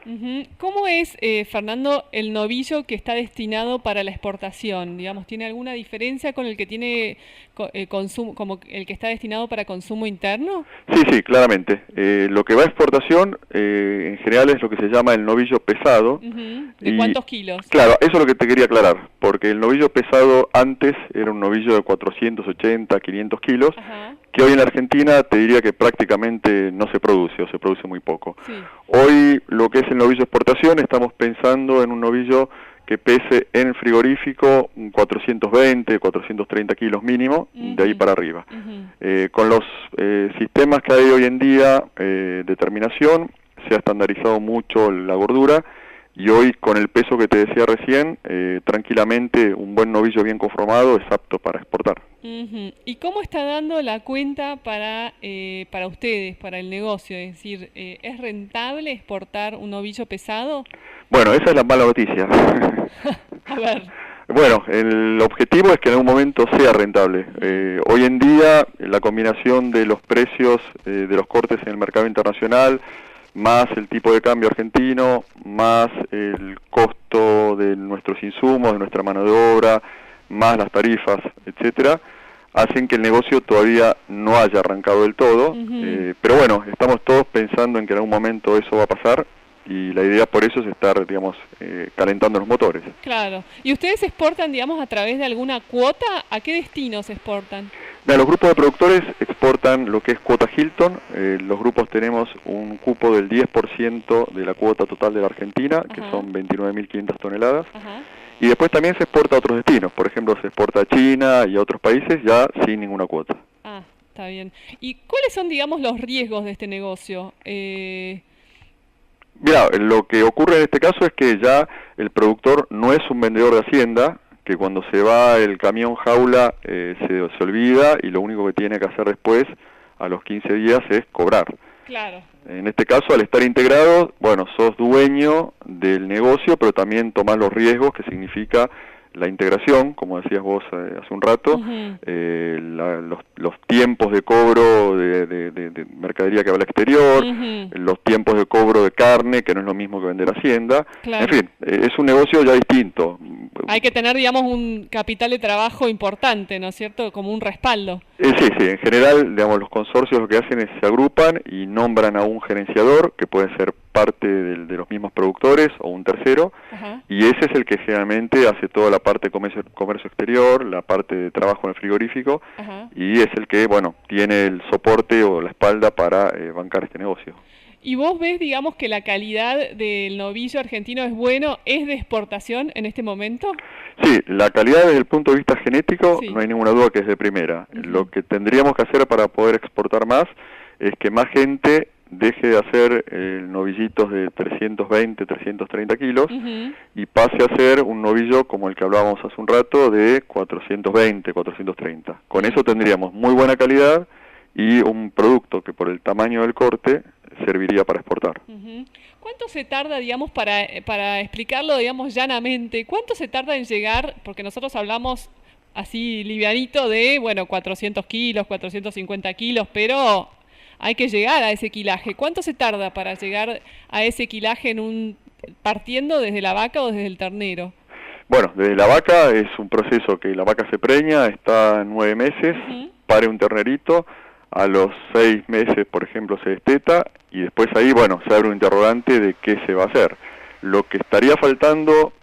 Speaker 3: ¿Cómo es, Fernando, el novillo que está destinado para la exportación? Digamos, ¿tiene alguna diferencia con el que tiene consumo, como el que está destinado para consumo interno?
Speaker 9: Sí, claramente. Lo que va a exportación, en general, es lo que se llama el novillo pesado.
Speaker 3: ¿De cuántos kilos?
Speaker 9: Claro, eso es lo que te quería aclarar, porque el novillo pesado antes era un novillo de 480, 500 kilos, que hoy en la Argentina te diría que prácticamente no se produce o se produce muy poco. Hoy lo que es el novillo exportación estamos pensando en un novillo que pese en el frigorífico 420, 430 kilos mínimo, de ahí para arriba. Con los sistemas que hay hoy en día de terminación se ha estandarizado mucho la gordura y hoy con el peso que te decía recién, tranquilamente un buen novillo bien conformado es apto para exportar.
Speaker 3: ¿Y cómo está dando la cuenta para ustedes, para el negocio? Es decir, ¿es rentable exportar un novillo pesado?
Speaker 9: Bueno, esa es la mala noticia.
Speaker 3: A ver.
Speaker 9: Bueno, el objetivo es que en algún momento sea rentable. Hoy en día la combinación de los precios de los cortes en el mercado internacional, más el tipo de cambio argentino, más el costo de nuestros insumos, de nuestra mano de obra, más las tarifas, etcétera, hacen que el negocio todavía no haya arrancado del todo, pero bueno, estamos todos pensando en que en algún momento eso va a pasar, y la idea por eso es estar, digamos, calentando los motores.
Speaker 3: Claro. ¿Y ustedes exportan, digamos, a través de alguna cuota? ¿A qué destinos exportan?
Speaker 9: Los grupos de productores exportan lo que es cuota Hilton. Los grupos tenemos un cupo del 10% de la cuota total de la Argentina, que son 29.500 toneladas. Y después también se exporta a otros destinos. Por ejemplo, se exporta a China y a otros países ya sin ninguna cuota.
Speaker 3: Ah, está bien. ¿Y cuáles son, digamos, los riesgos de este negocio?
Speaker 9: Mira, lo que ocurre en este caso es que ya el productor no es un vendedor de hacienda, que cuando se va el camión jaula se olvida y lo único que tiene que hacer después, a los 15 días, es cobrar.
Speaker 3: Claro.
Speaker 9: En este caso, al estar integrado, bueno, sos dueño del negocio, pero también tomás los riesgos que significa la integración, como decías vos hace un rato, los tiempos de cobro de mercadería que va al exterior, los tiempos de cobro de carne, que no es lo mismo que vender hacienda. Claro. En fin, es un negocio ya distinto.
Speaker 3: Hay que tener, digamos, un capital de trabajo importante, ¿no es cierto? Como un respaldo.
Speaker 9: Sí, en general, digamos, los consorcios lo que hacen es se agrupan y nombran a un gerenciador, que puede ser parte de los mismos productores o un tercero, y ese es el que generalmente hace toda la parte de comercio exterior, la parte de trabajo en el frigorífico, y es el que, bueno, tiene el soporte o la espalda para bancar este negocio.
Speaker 3: ¿Y vos ves, digamos, que la calidad del novillo argentino es bueno, es de exportación en este momento?
Speaker 9: Sí, la calidad desde el punto de vista genético no hay ninguna duda que es de primera. Lo que tendríamos que hacer para poder exportar más es que más gente deje de hacer novillitos de 320, 330 kilos y pase a ser un novillo como el que hablábamos hace un rato de 420, 430. Con eso tendríamos muy buena calidad y un producto que por el tamaño del corte serviría para exportar.
Speaker 3: ¿Cuánto se tarda, digamos, para explicarlo, digamos, llanamente, cuánto se tarda en llegar, porque nosotros hablamos así livianito de, bueno, 400 kilos, 450 kilos, pero hay que llegar a ese quilaje? ¿Cuánto se tarda para llegar a ese quilaje partiendo desde la vaca o desde el ternero?
Speaker 9: Bueno, desde la vaca es un proceso que la vaca se preña, está 9 meses, pare un ternerito, a los 6 meses, por ejemplo, se desteta, y después ahí, bueno, se abre un interrogante de qué se va a hacer. Lo que estaría faltando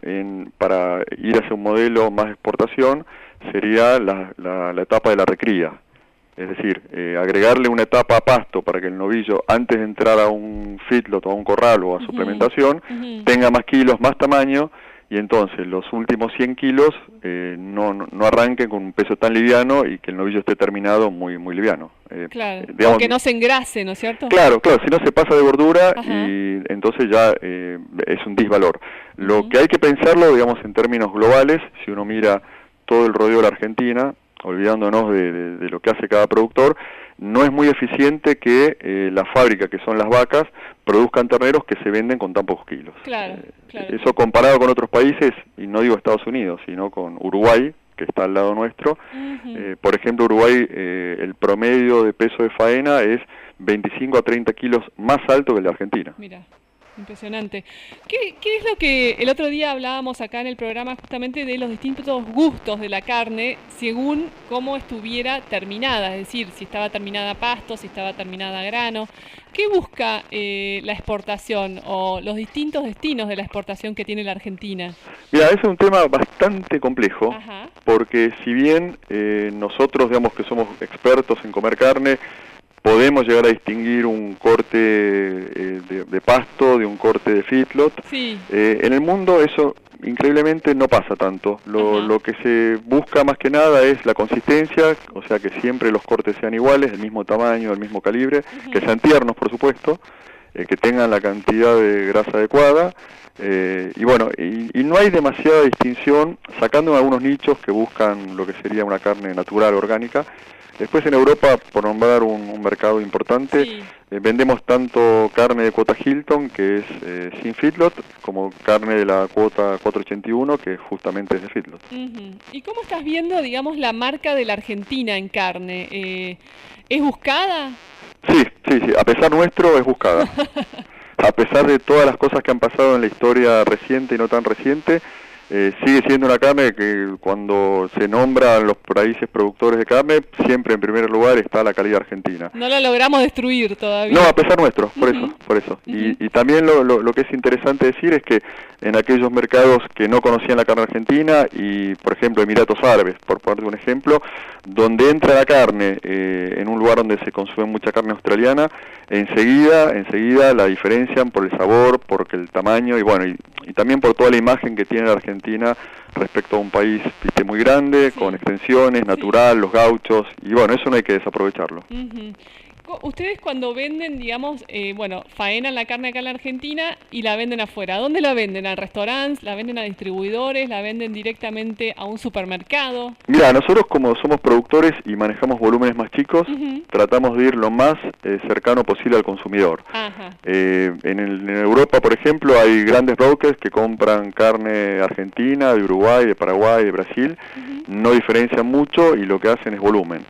Speaker 9: para ir hacia un modelo más de exportación sería la etapa de la recría. Es decir, agregarle una etapa a pasto para que el novillo, antes de entrar a un feedlot o a un corral o a suplementación, tenga más kilos, más tamaño, y entonces los últimos 100 kilos no arranquen con un peso tan liviano y que el novillo esté terminado muy liviano.
Speaker 3: Claro,
Speaker 9: digamos,
Speaker 3: o que no se engrase, ¿no es cierto?
Speaker 9: Claro, si no se pasa de gordura y entonces ya es un disvalor. Lo que hay que pensarlo, digamos, en términos globales, si uno mira todo el rodeo de la Argentina, olvidándonos de lo que hace cada productor, no es muy eficiente que la fábrica, que son las vacas, produzcan terneros que se venden con tan pocos kilos.
Speaker 3: Claro.
Speaker 9: Eso comparado con otros países, y no digo Estados Unidos, sino con Uruguay, que está al lado nuestro. Por ejemplo, Uruguay, el promedio de peso de faena es 25 a 30 kilos más alto que el de Argentina.
Speaker 3: Mira. Impresionante. ¿Qué es lo que el otro día hablábamos acá en el programa justamente de los distintos gustos de la carne según cómo estuviera terminada? Es decir, si estaba terminada a pasto, si estaba terminada a grano. ¿Qué busca la exportación o los distintos destinos de la exportación que tiene la Argentina?
Speaker 9: Mira, ese es un tema bastante complejo, porque si bien nosotros, digamos, que somos expertos en comer carne, podemos llegar a distinguir un corte de pasto de un corte de feedlot. En el mundo eso increíblemente no pasa tanto. Lo que se busca más que nada es la consistencia, o sea que siempre los cortes sean iguales, del mismo tamaño, del mismo calibre, que sean tiernos, por supuesto, que tengan la cantidad de grasa adecuada, y bueno, y no hay demasiada distinción, sacando algunos nichos que buscan lo que sería una carne natural, orgánica. Después en Europa, por nombrar un mercado importante,
Speaker 3: Sí.
Speaker 9: Vendemos tanto carne de cuota Hilton, que es sin feedlot, como carne de la cuota 481, que justamente es de feedlot.
Speaker 3: Ujú. ¿Y cómo estás viendo, digamos, la marca de la Argentina en carne? ¿Es buscada?
Speaker 9: Sí, a pesar nuestro es buscada. A pesar de todas las cosas que han pasado en la historia reciente y no tan reciente, sigue siendo una carne que cuando se nombran los países productores de carne, siempre en primer lugar está la calidad argentina.
Speaker 3: No la logramos destruir todavía.
Speaker 9: No, a pesar nuestro, por eso. Y también lo que es interesante decir es que en aquellos mercados que no conocían la carne argentina, y por ejemplo Emiratos Árabes, por ponerte un ejemplo, donde entra la carne en un lugar donde se consume mucha carne australiana, enseguida la diferencian por el sabor, porque el tamaño, y bueno, y también por toda la imagen que tiene la Argentina respecto a un país muy grande, con extensiones, natural, los gauchos, y bueno, eso no hay que desaprovecharlo.
Speaker 3: Ujú. Ustedes cuando venden, digamos, faenan la carne acá en la Argentina y la venden afuera. ¿A dónde la venden? ¿A restaurantes? ¿La venden a distribuidores? ¿La venden directamente a un supermercado?
Speaker 9: Mira, nosotros como somos productores y manejamos volúmenes más chicos, tratamos de ir lo más cercano posible al consumidor.
Speaker 3: Ajá.
Speaker 9: En Europa, por ejemplo, hay grandes brokers que compran carne argentina, de Uruguay, de Paraguay, de Brasil, no diferencian mucho y lo que hacen es volumen.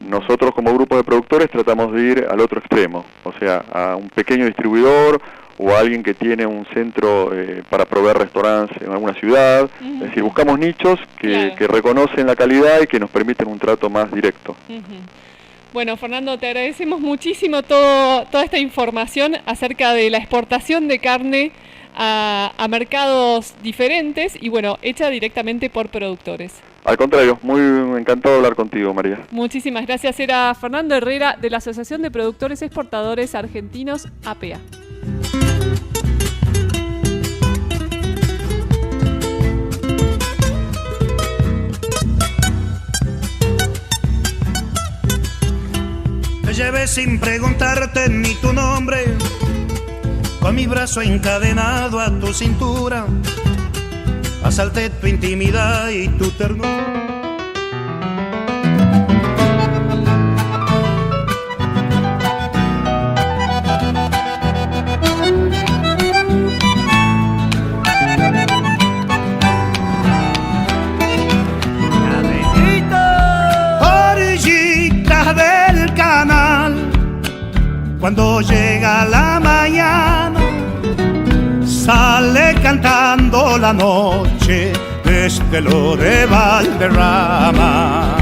Speaker 9: Nosotros como grupo de productores tratamos de ir al otro extremo, o sea, a un pequeño distribuidor o a alguien que tiene un centro para proveer restaurantes en alguna ciudad. Es decir, buscamos nichos que reconocen la calidad y que nos permiten un trato más directo.
Speaker 3: Bueno, Fernando, te agradecemos muchísimo toda esta información acerca de la exportación de carne a mercados diferentes y bueno, hecha directamente por productores.
Speaker 9: Al contrario, muy encantado de hablar contigo, María.
Speaker 3: Muchísimas gracias. Era Fernando Herrera de la Asociación de Productores Exportadores Argentinos, APA.
Speaker 6: Te llevé sin preguntarte ni tu nombre, con mi brazo encadenado a tu cintura. Asalté tu intimidad y tu ternura. Orillitas del canal, cuando llega la mañana, sale cantando la noche desde lo de Valderrama.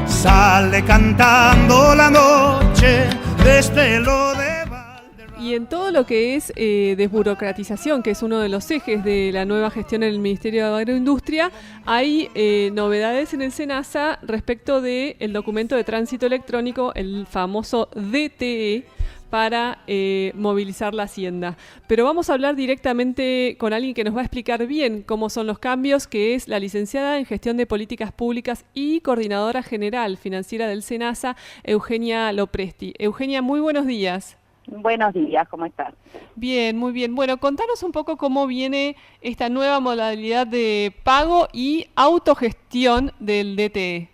Speaker 6: Sale cantando la noche desde lo de Valderrama.
Speaker 3: Y en todo lo que es desburocratización, que es uno de los ejes de la nueva gestión en el Ministerio de Agroindustria, hay novedades en el SENASA respecto del documento de tránsito electrónico, el famoso DTE, para movilizar la hacienda. Pero vamos a hablar directamente con alguien que nos va a explicar bien cómo son los cambios, que es la licenciada en Gestión de Políticas Públicas y Coordinadora General Financiera del SENASA, Eugenia Lopresti. Eugenia, muy buenos días.
Speaker 10: Buenos días, ¿cómo estás?
Speaker 3: Bien, muy bien. Bueno, contanos un poco cómo viene esta nueva modalidad de pago y autogestión del DTE.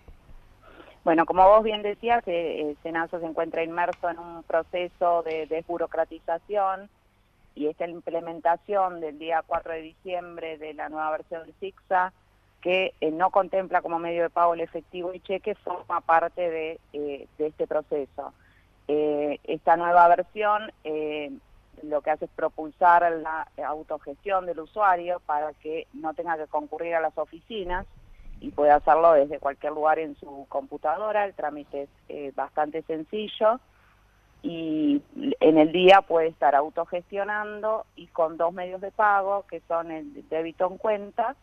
Speaker 10: Bueno, como vos bien decías, el SENASA se encuentra inmerso en un proceso de desburocratización y esta implementación del día 4 de diciembre de la nueva versión del SICSA, que no contempla como medio de pago el efectivo y cheque, forma parte de este proceso. Esta nueva versión lo que hace es propulsar la autogestión del usuario para que no tenga que concurrir a las oficinas y puede hacerlo desde cualquier lugar en su computadora. El trámite es bastante sencillo y en el día puede estar autogestionando y con dos medios de pago, que son el débito en cuenta.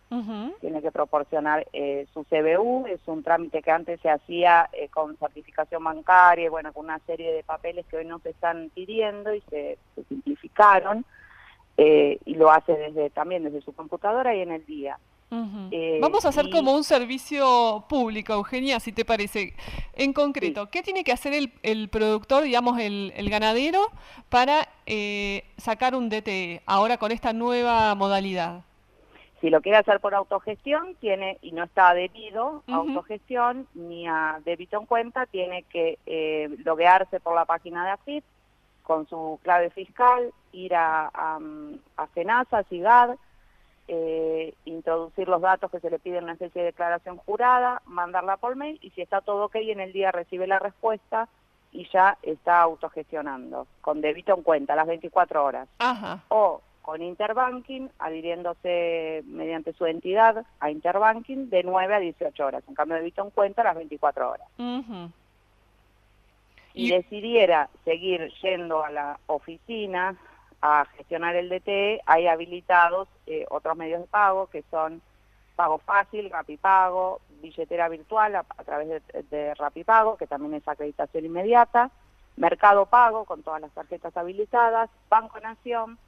Speaker 10: Tiene que proporcionar su CBU, es un trámite que antes se hacía con certificación bancaria y bueno, con una serie de papeles que hoy no se están pidiendo y se simplificaron, y lo hace también desde su computadora y en el día.
Speaker 3: Vamos a hacer como un servicio público, Eugenia, si te parece. En concreto, ¿qué tiene que hacer el productor, digamos, el ganadero, para sacar un DTE ahora con esta nueva modalidad?
Speaker 10: Si lo quiere hacer por autogestión, tiene, y no está adherido a autogestión ni a débito en cuenta, tiene que loguearse por la página de AFIP con su clave fiscal, ir a FENASA, SIGAD, introducir los datos que se le piden en una especie de declaración jurada, mandarla por mail, y si está todo ok, en el día recibe la respuesta y ya está autogestionando, con débito en cuenta, las 24 horas.
Speaker 3: Ajá.
Speaker 10: O con Interbanking, adhiriéndose mediante su entidad a Interbanking de 9 a 18 horas. En cambio, débito en cuenta las 24 horas. Y decidiera seguir yendo a la oficina a gestionar el DTE, hay habilitados otros medios de pago, que son Pago Fácil, Rapipago, billetera virtual a través de Rapipago, que también es acreditación inmediata, Mercado Pago, con todas las tarjetas habilitadas, Banco Nación,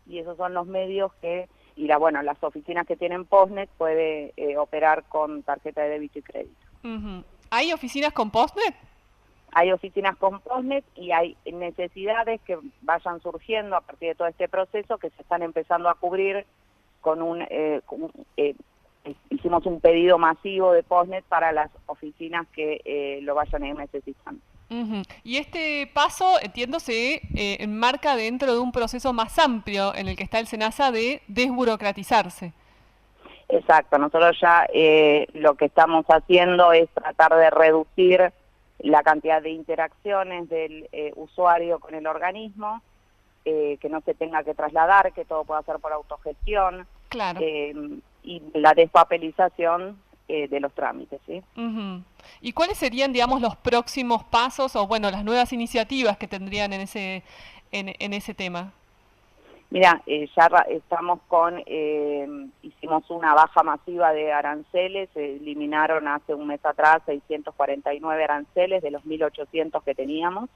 Speaker 10: y esos son los medios que, y las oficinas que tienen Postnet puede operar con tarjeta de débito y crédito.
Speaker 3: ¿Hay oficinas con Postnet?
Speaker 10: Hay oficinas con Postnet y hay necesidades que vayan surgiendo a partir de todo este proceso que se están empezando a cubrir con hicimos un pedido masivo de Postnet para las oficinas que lo vayan a ir necesitando.
Speaker 3: Y este paso, entiendo, se enmarca dentro de un proceso más amplio en el que está el SENASA de desburocratizarse.
Speaker 10: Exacto, nosotros ya lo que estamos haciendo es tratar de reducir la cantidad de interacciones del usuario con el organismo, que no se tenga que trasladar, que todo pueda ser por autogestión,
Speaker 3: claro.
Speaker 10: Y la despapelización de los trámites, ¿sí?
Speaker 3: ¿Y cuáles serían, digamos, los próximos pasos o, las nuevas iniciativas que tendrían en ese tema?
Speaker 10: Mira, ya estamos hicimos una baja masiva de aranceles, se eliminaron hace un mes atrás 649 aranceles de los 1.800 que teníamos.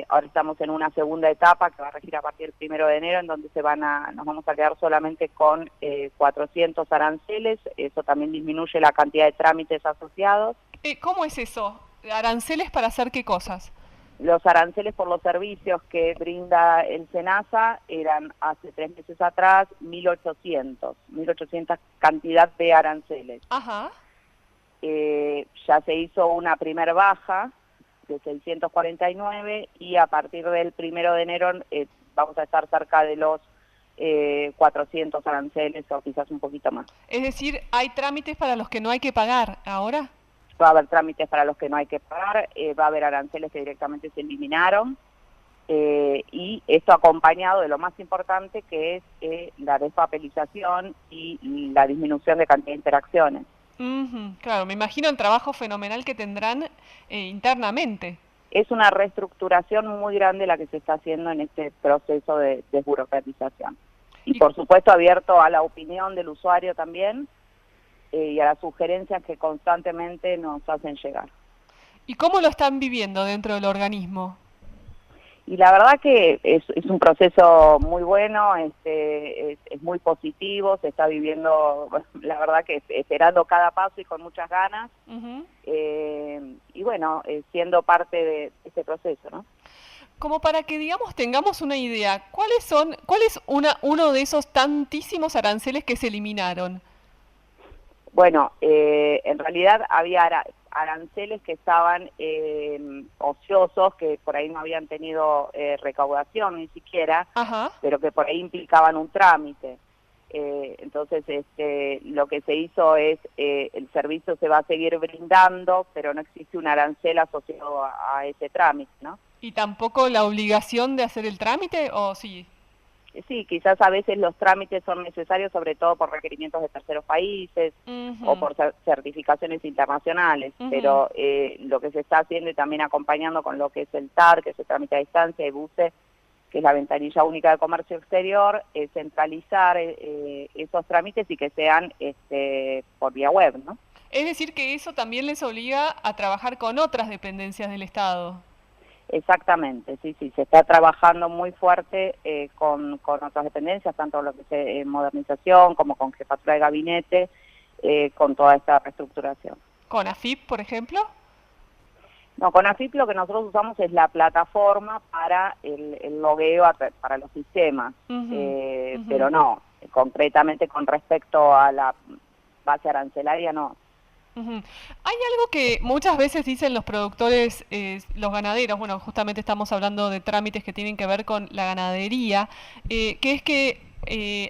Speaker 10: Ahora estamos en una segunda etapa que va a regir a partir del 1 de enero, en donde nos vamos a quedar solamente con 400 aranceles. Eso también disminuye la cantidad de trámites asociados.
Speaker 3: ¿Cómo es eso? ¿Aranceles para hacer qué cosas?
Speaker 10: Los aranceles por los servicios que brinda el SENASA eran hace 3 meses atrás 1.800 cantidad de aranceles.
Speaker 3: Ajá.
Speaker 10: Ya se hizo una primer baja de 649 y a partir del 1 de enero vamos a estar cerca de los 400 aranceles o quizás un poquito más.
Speaker 3: Es decir, ¿hay trámites para los que no hay que pagar ahora?
Speaker 10: Va a haber trámites para los que no hay que pagar, va a haber aranceles que directamente se eliminaron, y esto acompañado de lo más importante, que es la despapelización y la disminución de cantidad de interacciones.
Speaker 3: Claro, me imagino el trabajo fenomenal que tendrán internamente.
Speaker 10: Es una reestructuración muy grande la que se está haciendo en este proceso de desburocratización. Y por supuesto abierto a la opinión del usuario también, y a las sugerencias que constantemente nos hacen llegar.
Speaker 3: ¿Y cómo lo están viviendo dentro del organismo?
Speaker 10: Y la verdad que es un proceso muy bueno, es muy positivo, se está viviendo, la verdad que esperando cada paso y con muchas ganas, y siendo parte de este proceso, ¿no?
Speaker 3: Como para que, digamos, tengamos una idea, ¿cuál es uno de esos tantísimos aranceles que se eliminaron?
Speaker 10: Bueno, en realidad había aranceles que estaban ociosos, que por ahí no habían tenido recaudación ni siquiera, pero que por ahí implicaban un trámite. Entonces, lo que se hizo es, el servicio se va a seguir brindando, pero no existe un arancel asociado a ese trámite, ¿no?
Speaker 3: ¿Y tampoco la obligación de hacer el trámite, o sí?
Speaker 10: Sí, quizás a veces los trámites son necesarios, sobre todo por requerimientos de terceros países o por certificaciones internacionales, pero lo que se está haciendo y también acompañando con lo que es el TAR, que es el trámite a distancia, y BUCE, que es la ventanilla única de comercio exterior, es centralizar esos trámites y que sean por vía web, ¿no?
Speaker 3: Es decir, que eso también les obliga a trabajar con otras dependencias del Estado.
Speaker 10: Exactamente, sí, se está trabajando muy fuerte con otras dependencias, tanto lo que es modernización como con jefatura de gabinete, con toda esta reestructuración.
Speaker 3: ¿Con AFIP, por ejemplo?
Speaker 10: No, con AFIP lo que nosotros usamos es la plataforma para el logueo para los sistemas, pero no, concretamente con respecto a la base arancelaria no.
Speaker 3: Hay algo que muchas veces dicen los productores, los ganaderos, bueno, justamente estamos hablando de trámites que tienen que ver con la ganadería, que es que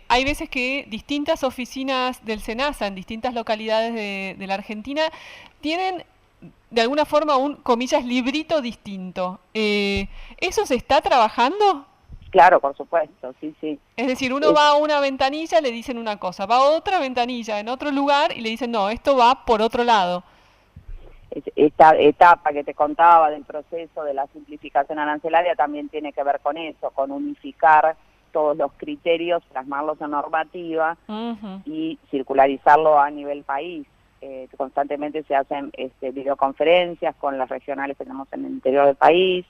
Speaker 3: hay veces que distintas oficinas del SENASA en distintas localidades de la Argentina tienen de alguna forma un, comillas, librito distinto. ¿Eso se está trabajando?
Speaker 10: Claro, por supuesto, sí, sí.
Speaker 3: Es decir, uno va a una ventanilla, le dicen una cosa, va a otra ventanilla en otro lugar y le dicen, no, esto va por otro lado.
Speaker 10: Esta etapa que te contaba del proceso de la simplificación arancelaria también tiene que ver con eso, con unificar todos los criterios, plasmarlos en normativa y circularizarlo a nivel país. Constantemente se hacen videoconferencias con las regionales que tenemos en el interior del país.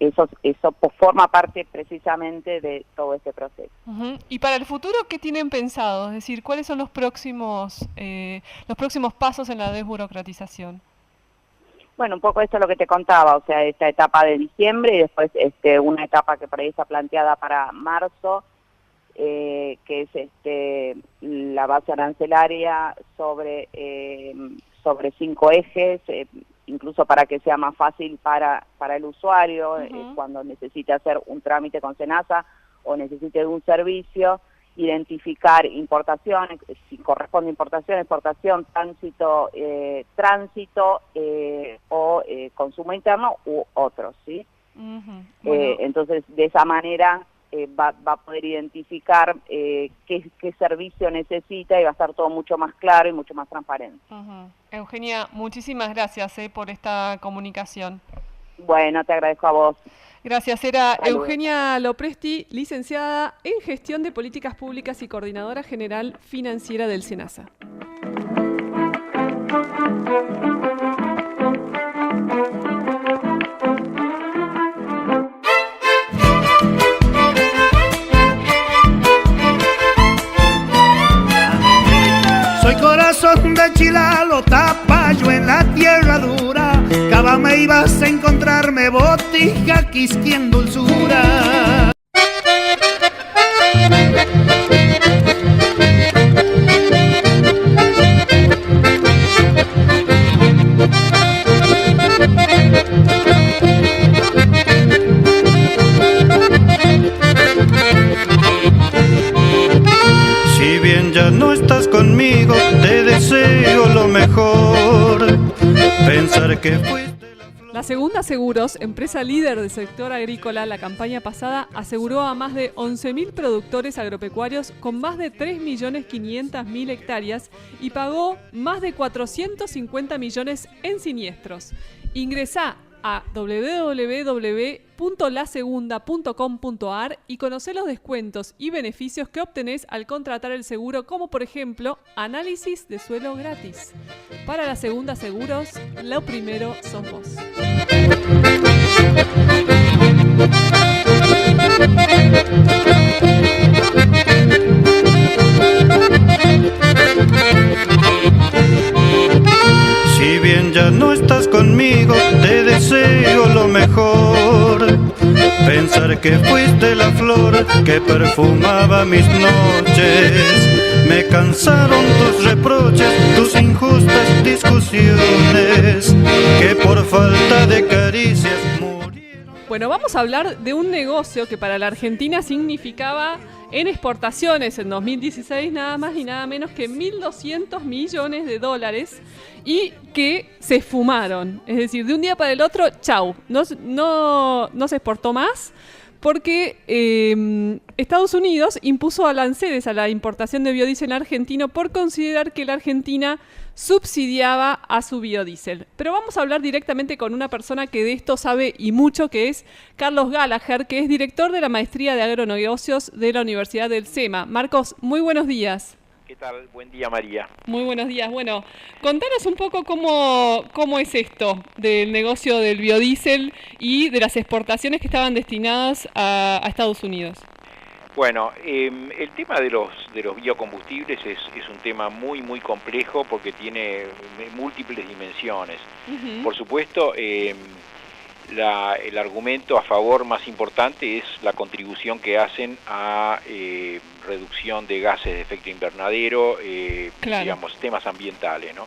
Speaker 10: Eso forma parte precisamente de todo este proceso.
Speaker 3: Y para el futuro, ¿qué tienen pensado? Es decir, ¿cuáles son los próximos pasos en la desburocratización?
Speaker 10: Bueno, un poco esto es lo que te contaba, o sea, esta etapa de diciembre y después una etapa que por ahí está planteada para marzo, que es la base arancelaria sobre 5 ejes, incluso para que sea más fácil para el usuario cuando necesite hacer un trámite con SENASA o necesite de un servicio, identificar importación, si corresponde importación, exportación, tránsito o consumo interno u otros, ¿sí? Bueno. Entonces, de esa manera va a poder identificar qué servicio necesita y va a estar todo mucho más claro y mucho más transparente.
Speaker 3: Eugenia, muchísimas gracias por esta comunicación.
Speaker 10: Bueno, te agradezco a vos.
Speaker 3: Gracias. Era Eugenia Lopresti, licenciada en Gestión de Políticas Públicas y Coordinadora General Financiera del SENASA.
Speaker 6: Soy corazón de chilalo, tapallo en la tierra dura. Cava me ibas a encontrarme botija, quisquien dulzura. Si bien ya no estás conmigo, te deseo lo mejor. Pensar que fuiste
Speaker 3: la Segunda Seguros, empresa líder del sector agrícola, la campaña pasada aseguró a más de 11.000 productores agropecuarios con más de 3.500.000 hectáreas y pagó más de 450 millones en siniestros. Ingresá a www.lasegunda.com.ar y conocé los descuentos y beneficios que obtenés al contratar el seguro, como por ejemplo, análisis de suelo gratis. Para La Segunda Seguros, lo primero sos vos.
Speaker 6: Si bien ya no estás conmigo, te deseo lo mejor. Pensar que fuiste la flor que perfumaba mis noches. Me cansaron tus reproches, tus injustas discusiones, que por falta de caricias murieron.
Speaker 3: Bueno, vamos a hablar de un negocio que para la Argentina significaba en exportaciones en 2016 nada más y nada menos que 1.200 millones de dólares y que se esfumaron. Es decir, de un día para el otro, chau, no se exportó más porque Estados Unidos impuso aranceles a la importación de biodiesel argentino por considerar que la Argentina subsidiaba a su biodiesel. Pero vamos a hablar directamente con una persona que de esto sabe y mucho, que es Carlos Gallagher, que es director de la Maestría de Agronegocios de la Universidad del SEMA. Marcos, muy buenos días.
Speaker 11: ¿Qué tal? Buen día, María.
Speaker 3: Muy buenos días. Bueno, contanos un poco cómo es esto del negocio del biodiesel y de las exportaciones que estaban destinadas a Estados Unidos.
Speaker 11: Bueno, el tema de los biocombustibles es un tema muy complejo porque tiene múltiples dimensiones. Por supuesto, el argumento a favor más importante es la contribución que hacen a reducción de gases de efecto invernadero, digamos, temas ambientales, ¿no?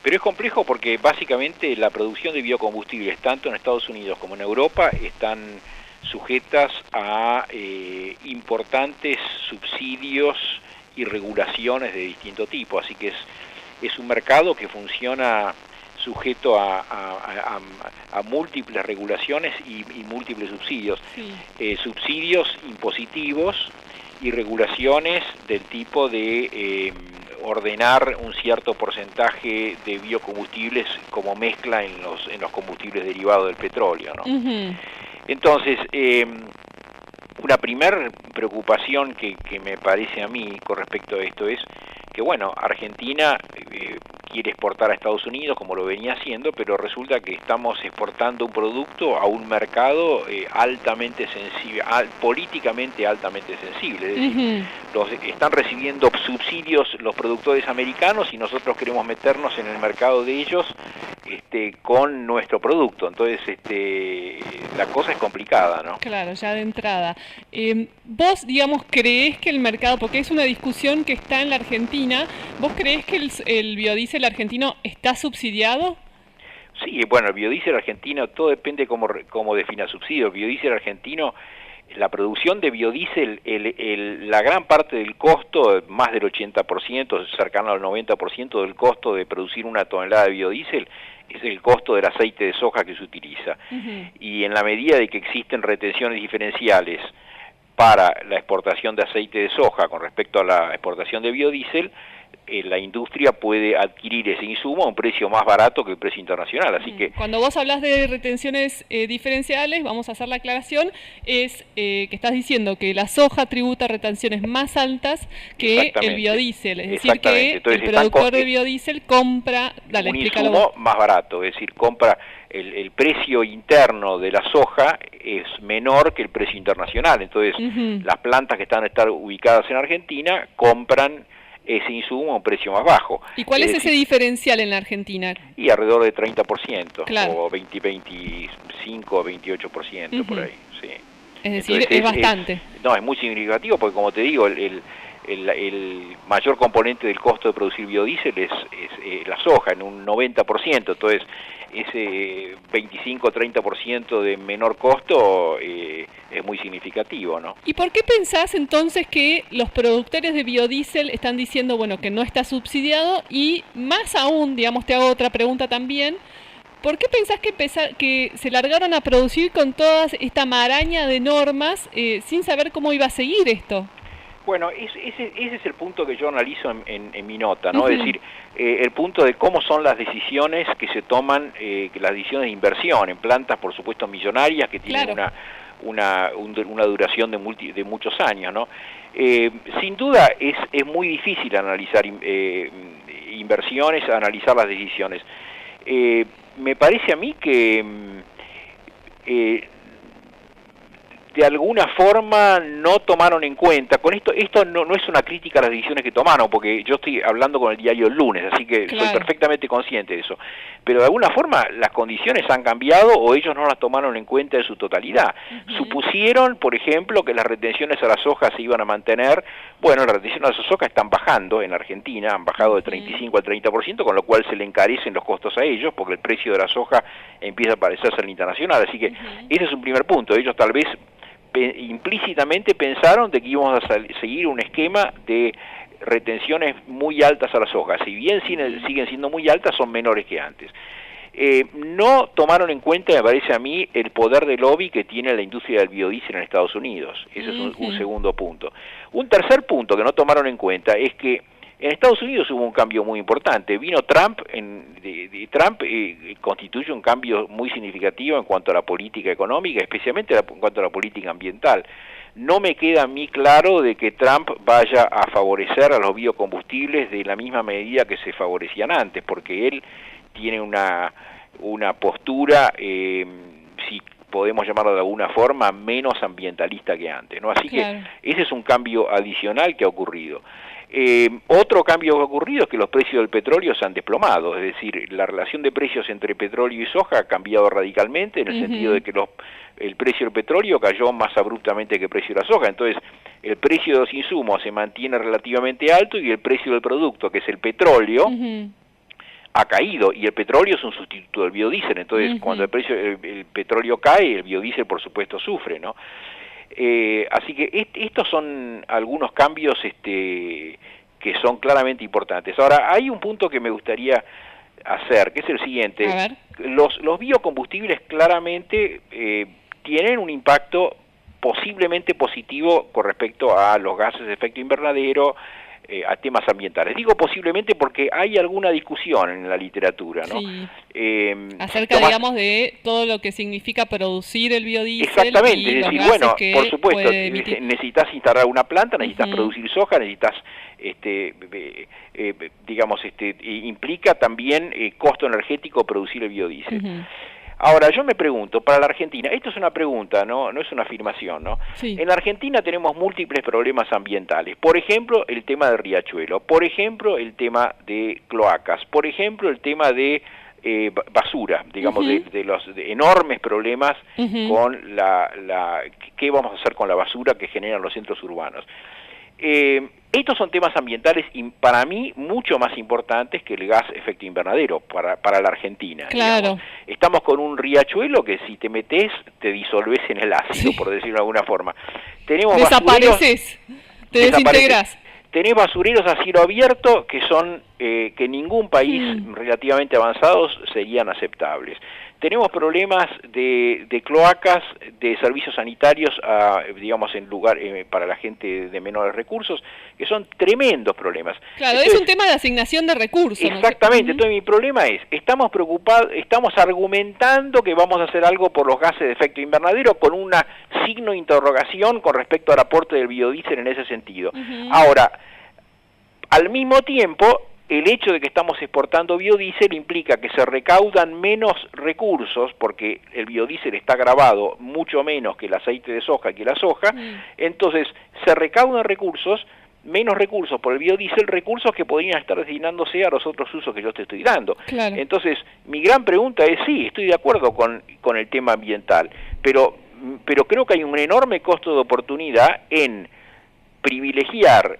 Speaker 11: Pero es complejo porque básicamente la producción de biocombustibles, tanto en Estados Unidos como en Europa, están sujetas a importantes subsidios y regulaciones de distinto tipo, así que es un mercado que funciona sujeto a múltiples regulaciones y múltiples subsidios, subsidios impositivos y regulaciones del tipo de ordenar un cierto porcentaje de biocombustibles como mezcla en los combustibles derivados del petróleo, ¿no? Entonces, una primer preocupación que me parece a mí con respecto a esto es que, bueno, Argentina quiere exportar a Estados Unidos como lo venía haciendo, pero resulta que estamos exportando un producto a un mercado altamente sensible, políticamente altamente sensible, es decir, están recibiendo subsidios los productores americanos y nosotros queremos meternos en el mercado de ellos con nuestro producto, entonces la cosa es complicada, ¿no?
Speaker 3: Claro, ya de entrada. Vos, digamos, creés que el mercado, porque es una discusión que está en la Argentina, ¿vos creés que el biodiesel argentino está subsidiado?
Speaker 11: Sí, bueno, el biodiesel argentino, todo depende cómo defina subsidio. El biodiesel argentino, la producción de biodiesel, la gran parte del costo, más del 80%, cercano al 90% del costo de producir una tonelada de biodiesel, es el costo del aceite de soja que se utiliza. Y en la medida de que existen retenciones diferenciales para la exportación de aceite de soja con respecto a la exportación de biodiesel, la industria puede adquirir ese insumo a un precio más barato que el precio internacional, así que...
Speaker 3: Cuando vos hablas de retenciones diferenciales, vamos a hacer la aclaración, es que estás diciendo que la soja tributa retenciones más altas que el biodiesel, es decir, que entonces, el productor de biodiesel compra un
Speaker 11: insumo más barato, es decir, compra el precio interno de la soja es menor que el precio internacional, entonces las plantas que están ubicadas en Argentina compran ese insumo a un precio más bajo.
Speaker 3: ¿Y cuál es ese diferencial en la Argentina?
Speaker 11: Y alrededor de 30%,
Speaker 3: claro,
Speaker 11: o 25 o 28% por ahí, sí.
Speaker 3: Es decir, entonces, es bastante.
Speaker 11: Es muy significativo porque, como te digo, el mayor componente del costo de producir biodiesel es la soja, en un 90%, entonces ese 25-30% de menor costo es muy significativo, ¿no?
Speaker 3: ¿Y por qué pensás entonces que los productores de biodiesel están diciendo, bueno, que no está subsidiado? Y más aún, digamos, te hago otra pregunta también, ¿por qué pensás que se largaron a producir con toda esta maraña de normas sin saber cómo iba a seguir esto?
Speaker 11: Bueno, ese es el punto que yo analizo en mi nota, ¿no? Es decir, el punto de cómo son las decisiones que se toman, las decisiones de inversión en plantas, por supuesto, millonarias, que tienen una duración de muchos años, ¿no? Sin duda es muy difícil analizar inversiones, analizar las decisiones. Me parece a mí que de alguna forma no tomaron en cuenta, con esto no es una crítica a las decisiones que tomaron, porque yo estoy hablando con el diario el lunes, así que soy perfectamente consciente de eso, pero de alguna forma las condiciones han cambiado o ellos no las tomaron en cuenta en su totalidad. Supusieron, por ejemplo, que las retenciones a la soja se iban a mantener. Bueno, las retenciones a la soja están bajando en Argentina, han bajado de 35 al 30%, con lo cual se le encarecen los costos a ellos, porque el precio de la soja empieza a parecerse al internacional, así que ese es un primer punto. Ellos tal vez implícitamente pensaron de que íbamos a seguir un esquema de retenciones muy altas a la soja. Si bien siguen siendo muy altas, son menores que antes. No tomaron en cuenta, me parece a mí, el poder de lobby que tiene la industria del biodiesel en Estados Unidos. Ese es un segundo punto. Un tercer punto que no tomaron en cuenta es que en Estados Unidos hubo un cambio muy importante. Vino Trump, Trump constituye un cambio muy significativo en cuanto a la política económica, especialmente en cuanto a la política ambiental. No me queda a mí claro de que Trump vaya a favorecer a los biocombustibles de la misma medida que se favorecían antes, porque él tiene una postura, si podemos llamarlo de alguna forma, menos ambientalista que antes, ¿no? Así que ese es un cambio adicional que ha ocurrido. Otro cambio que ha ocurrido es que los precios del petróleo se han desplomado, es decir, la relación de precios entre petróleo y soja ha cambiado radicalmente en el sentido de que el precio del petróleo cayó más abruptamente que el precio de la soja, entonces el precio de los insumos se mantiene relativamente alto y el precio del producto, que es el petróleo, ha caído, y el petróleo es un sustituto del biodiesel, entonces cuando el petróleo cae, el biodiesel por supuesto sufre, ¿no? Así que estos son algunos cambios que son claramente importantes. Ahora, hay un punto que me gustaría hacer, que es el siguiente. Los biocombustibles claramente tienen un impacto posiblemente positivo con respecto a los gases de efecto invernadero, a temas ambientales. Digo posiblemente porque hay alguna discusión en la literatura, ¿no?
Speaker 3: Sí. Acerca, digamos, de todo lo que significa producir el biodiesel.
Speaker 11: Exactamente,
Speaker 3: y
Speaker 11: es decir, bueno, por supuesto, necesitas instalar una planta, necesitas producir soja, necesitas, implica también costo energético producir el biodiesel. Ahora, yo me pregunto, para la Argentina, esto es una pregunta, no es una afirmación, ¿no? Sí. En la Argentina tenemos múltiples problemas ambientales. Por ejemplo, el tema del riachuelo. Por ejemplo, el tema de cloacas. Por ejemplo, el tema de basura, digamos, de los enormes problemas con qué vamos a hacer con la basura que generan los centros urbanos. Estos son temas ambientales para mí mucho más importantes que el gas efecto invernadero para la Argentina. Claro. Digamos. Estamos con un riachuelo que si te metes te disolves en el ácido, por decirlo de alguna forma. Tenemos
Speaker 3: desapareces, te desintegras.
Speaker 11: Tenés basureros a cielo abierto que son que en ningún país relativamente avanzados serían aceptables. Tenemos problemas de cloacas, de servicios sanitarios, digamos, para la gente de menores recursos, que son tremendos problemas.
Speaker 3: Claro, entonces, es un tema de asignación de recursos.
Speaker 11: Exactamente, ¿no? Entonces mi problema es, estamos preocupados, estamos argumentando que vamos a hacer algo por los gases de efecto invernadero con un signo de interrogación con respecto al aporte del biodiesel en ese sentido. Ahora, al mismo tiempo, el hecho de que estamos exportando biodiesel implica que se recaudan menos recursos, porque el biodiesel está gravado mucho menos que el aceite de soja, que la soja, entonces se recaudan menos recursos por el biodiesel, recursos que podrían estar destinándose a los otros usos que yo te estoy dando. Claro. Entonces, mi gran pregunta es, sí, estoy de acuerdo con el tema ambiental, pero creo que hay un enorme costo de oportunidad en privilegiar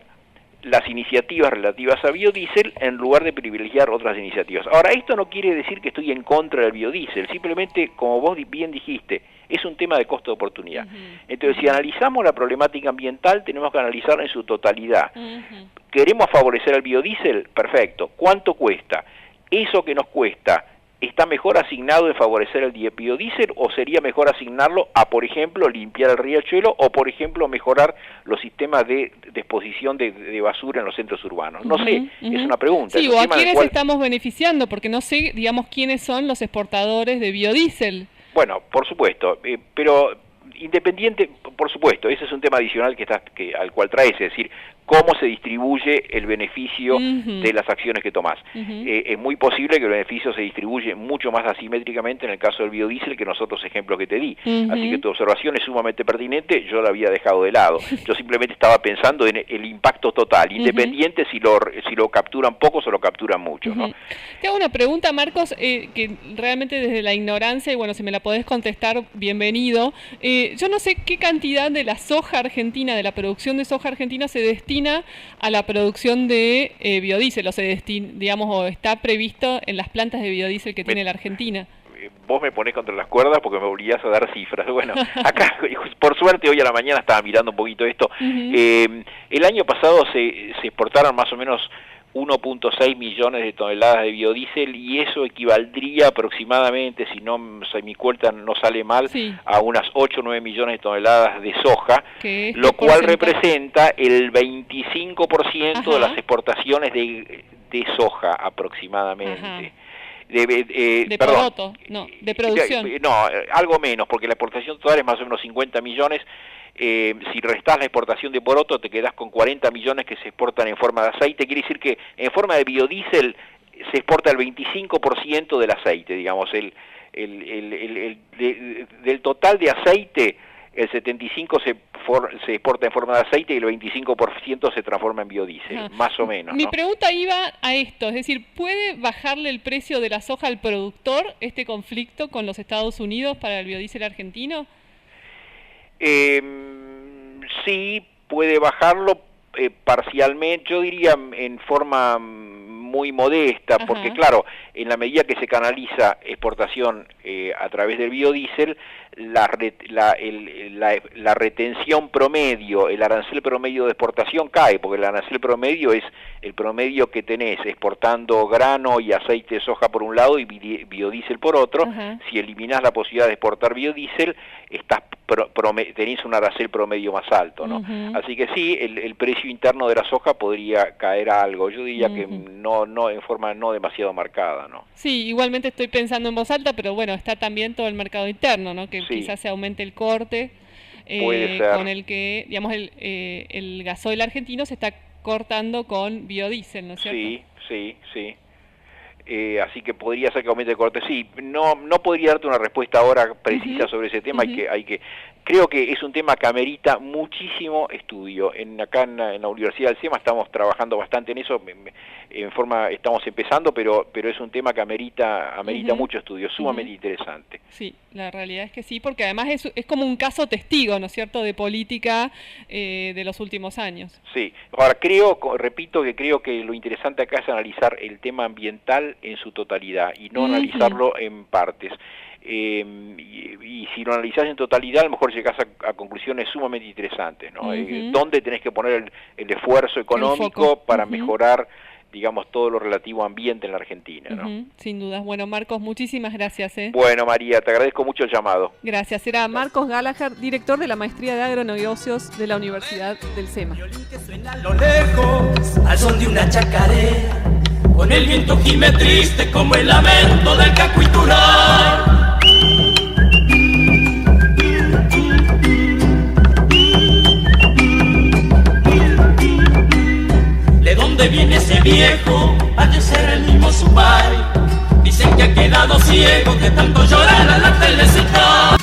Speaker 11: las iniciativas relativas a biodiesel en lugar de privilegiar otras iniciativas. Ahora, esto no quiere decir que estoy en contra del biodiesel, simplemente, como vos bien dijiste, es un tema de costo de oportunidad. Entonces, si analizamos la problemática ambiental, tenemos que analizarla en su totalidad. ¿Queremos favorecer al biodiesel? Perfecto. ¿Cuánto cuesta? Eso que nos cuesta, ¿está mejor asignado en favorecer el biodiesel o sería mejor asignarlo a, por ejemplo, limpiar el riachuelo o, por ejemplo, mejorar los sistemas de disposición de basura en los centros urbanos? No sé, es una pregunta.
Speaker 3: Sí, o a quiénes estamos beneficiando, porque no sé, digamos, quiénes son los exportadores de biodiesel.
Speaker 11: Bueno, por supuesto, pero independiente, por supuesto, ese es un tema adicional al cual traes, es decir, cómo se distribuye el beneficio de las acciones que tomás. Es muy posible que el beneficio se distribuye mucho más asimétricamente en el caso del biodiesel que en los otros ejemplos que te di. Así que tu observación es sumamente pertinente, yo la había dejado de lado. Yo simplemente estaba pensando en el impacto total, independiente si lo capturan pocos o lo capturan muchos, ¿no?
Speaker 3: Te hago una pregunta, Marcos, que realmente desde la ignorancia, y bueno, si me la podés contestar, bienvenido. Yo no sé qué cantidad de la soja argentina, de la producción de soja argentina, se destina a la producción de biodiesel, o está previsto en las plantas de biodiesel que tiene la Argentina.
Speaker 11: Vos me ponés contra las cuerdas porque me obligás a dar cifras. Bueno, acá, por suerte, hoy a la mañana estaba mirando un poquito esto. El año pasado se exportaron más o menos 1.6 millones de toneladas de biodiesel y eso equivaldría aproximadamente, si mi cuenta no sale mal, a unas 8 o 9 millones de toneladas de soja, lo cual representa el 25% de las exportaciones de soja aproximadamente.
Speaker 3: De poroto, no, de producción.
Speaker 11: No, algo menos, porque la exportación total es más o menos 50 millones. Si restás la exportación de poroto, te quedás con 40 millones que se exportan en forma de aceite. Quiere decir que en forma de biodiesel se exporta el 25% del aceite, digamos. del total de aceite, el 75% se exporta en forma de aceite y el 25% se transforma en biodiesel, más o menos.
Speaker 3: Mi pregunta iba a esto, es decir, ¿puede bajarle el precio de la soja al productor este conflicto con los Estados Unidos para el biodiesel argentino?
Speaker 11: Sí, puede bajarlo parcialmente, yo diría en forma muy modesta, porque claro, en la medida que se canaliza exportación a través del biodiesel, la retención promedio, el arancel promedio de exportación cae, porque el arancel promedio es el promedio que tenés exportando grano y aceite de soja por un lado y biodiesel por otro. Si eliminás la posibilidad de exportar biodiesel, tenés un arancel promedio más alto, ¿no? Así que sí, el precio interno de la soja podría caer a algo, yo diría que no en forma no demasiado marcada, ¿no?
Speaker 3: Sí, igualmente estoy pensando en voz alta, pero bueno, está también todo el mercado interno, ¿no? Que quizás se aumente el corte con el que, digamos, el gasoil argentino se está cortando con biodiesel, ¿no es cierto?
Speaker 11: Sí. Así que podría ser que aumente el corte. Sí, no podría darte una respuesta ahora precisa sobre ese tema. Creo que es un tema que amerita muchísimo estudio. Acá en la Universidad del SEMA estamos trabajando bastante en eso, estamos empezando, pero es un tema que amerita mucho estudio, sumamente interesante.
Speaker 3: Sí, la realidad es que sí, porque además es como un caso testigo, ¿no es cierto?, de política de los últimos años.
Speaker 11: Sí, ahora repito que lo interesante acá es analizar el tema ambiental en su totalidad y no analizarlo en partes. Y si lo analizás en totalidad, a lo mejor llegás a conclusiones sumamente interesantes, ¿no? ¿Dónde tenés que poner el esfuerzo económico para mejorar, digamos, todo lo relativo a ambiente en la Argentina, ¿no?
Speaker 3: Sin dudas. Bueno, Marcos, muchísimas gracias.
Speaker 11: Bueno, María, te agradezco mucho el llamado.
Speaker 3: Gracias. Era Marcos Gallagher, director de la Maestría de Agronegocios de la Universidad del SEMA.
Speaker 2: Que suena a lo lejos, al son de una chacarera, con el viento gime triste como el lamento del cacuitural. ¿De dónde viene ese viejo? Ha de ser el mismo su padre. Dicen que ha quedado ciego de tanto llorar a la telecita.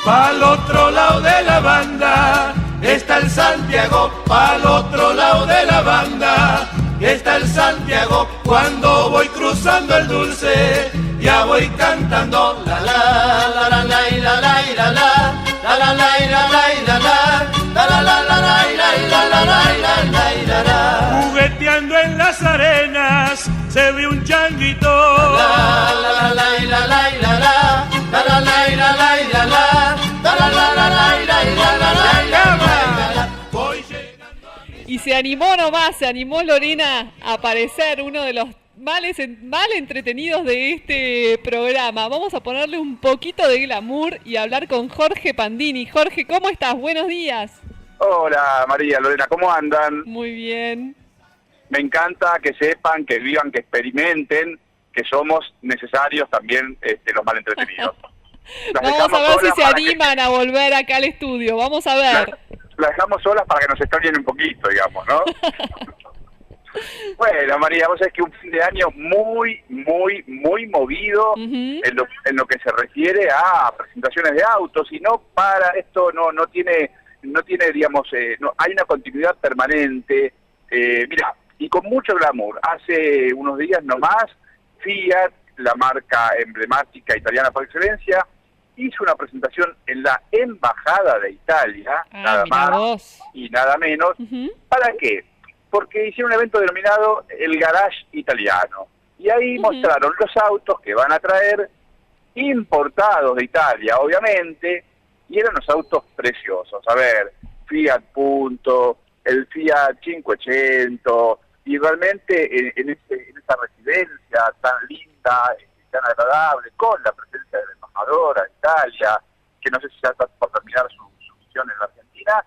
Speaker 2: Pa'l otro lado de la banda está el Santiago, pa'l otro lado de la banda está el Santiago. Cuando voy cruzando el Dulce, ya voy cantando la la la la la la la la la la la la la la la. Jugueteando en las arenas se ve un changuito. La la la la la la la la la la la la la.
Speaker 3: Y se animó Lorena a aparecer, uno de los mal entretenidos de este programa. Vamos a ponerle un poquito de glamour y hablar con Jorge Pandini. Jorge, ¿cómo estás? Buenos días.
Speaker 12: Hola María, Lorena, ¿cómo andan?
Speaker 3: Muy bien.
Speaker 12: Me encanta que sepan, que vivan, que experimenten, que somos necesarios también los mal entretenidos.
Speaker 3: Vamos a ver si se animan a volver acá al estudio, vamos a ver.
Speaker 12: Las dejamos solas para que nos extrañen un poquito, digamos, ¿no? Bueno, María, vos sabés que un fin de año muy movido en lo que se refiere a presentaciones de autos, y no para esto, no tiene, digamos, hay una continuidad permanente. Mira, y con mucho glamour. Hace unos días nomás, Fiat, la marca emblemática italiana por excelencia, hizo una presentación en la Embajada de Italia, nada más y nada menos. ¿Para qué? Porque hicieron un evento denominado el Garage Italiano, y ahí mostraron los autos que van a traer, importados de Italia, obviamente, y eran los autos preciosos. A ver, Fiat Punto, el Fiat 500, y realmente en esa residencia tan linda, tan agradable, con la presencia de la embajadora de Italia, que no sé si ya está por terminar su misión en la Argentina,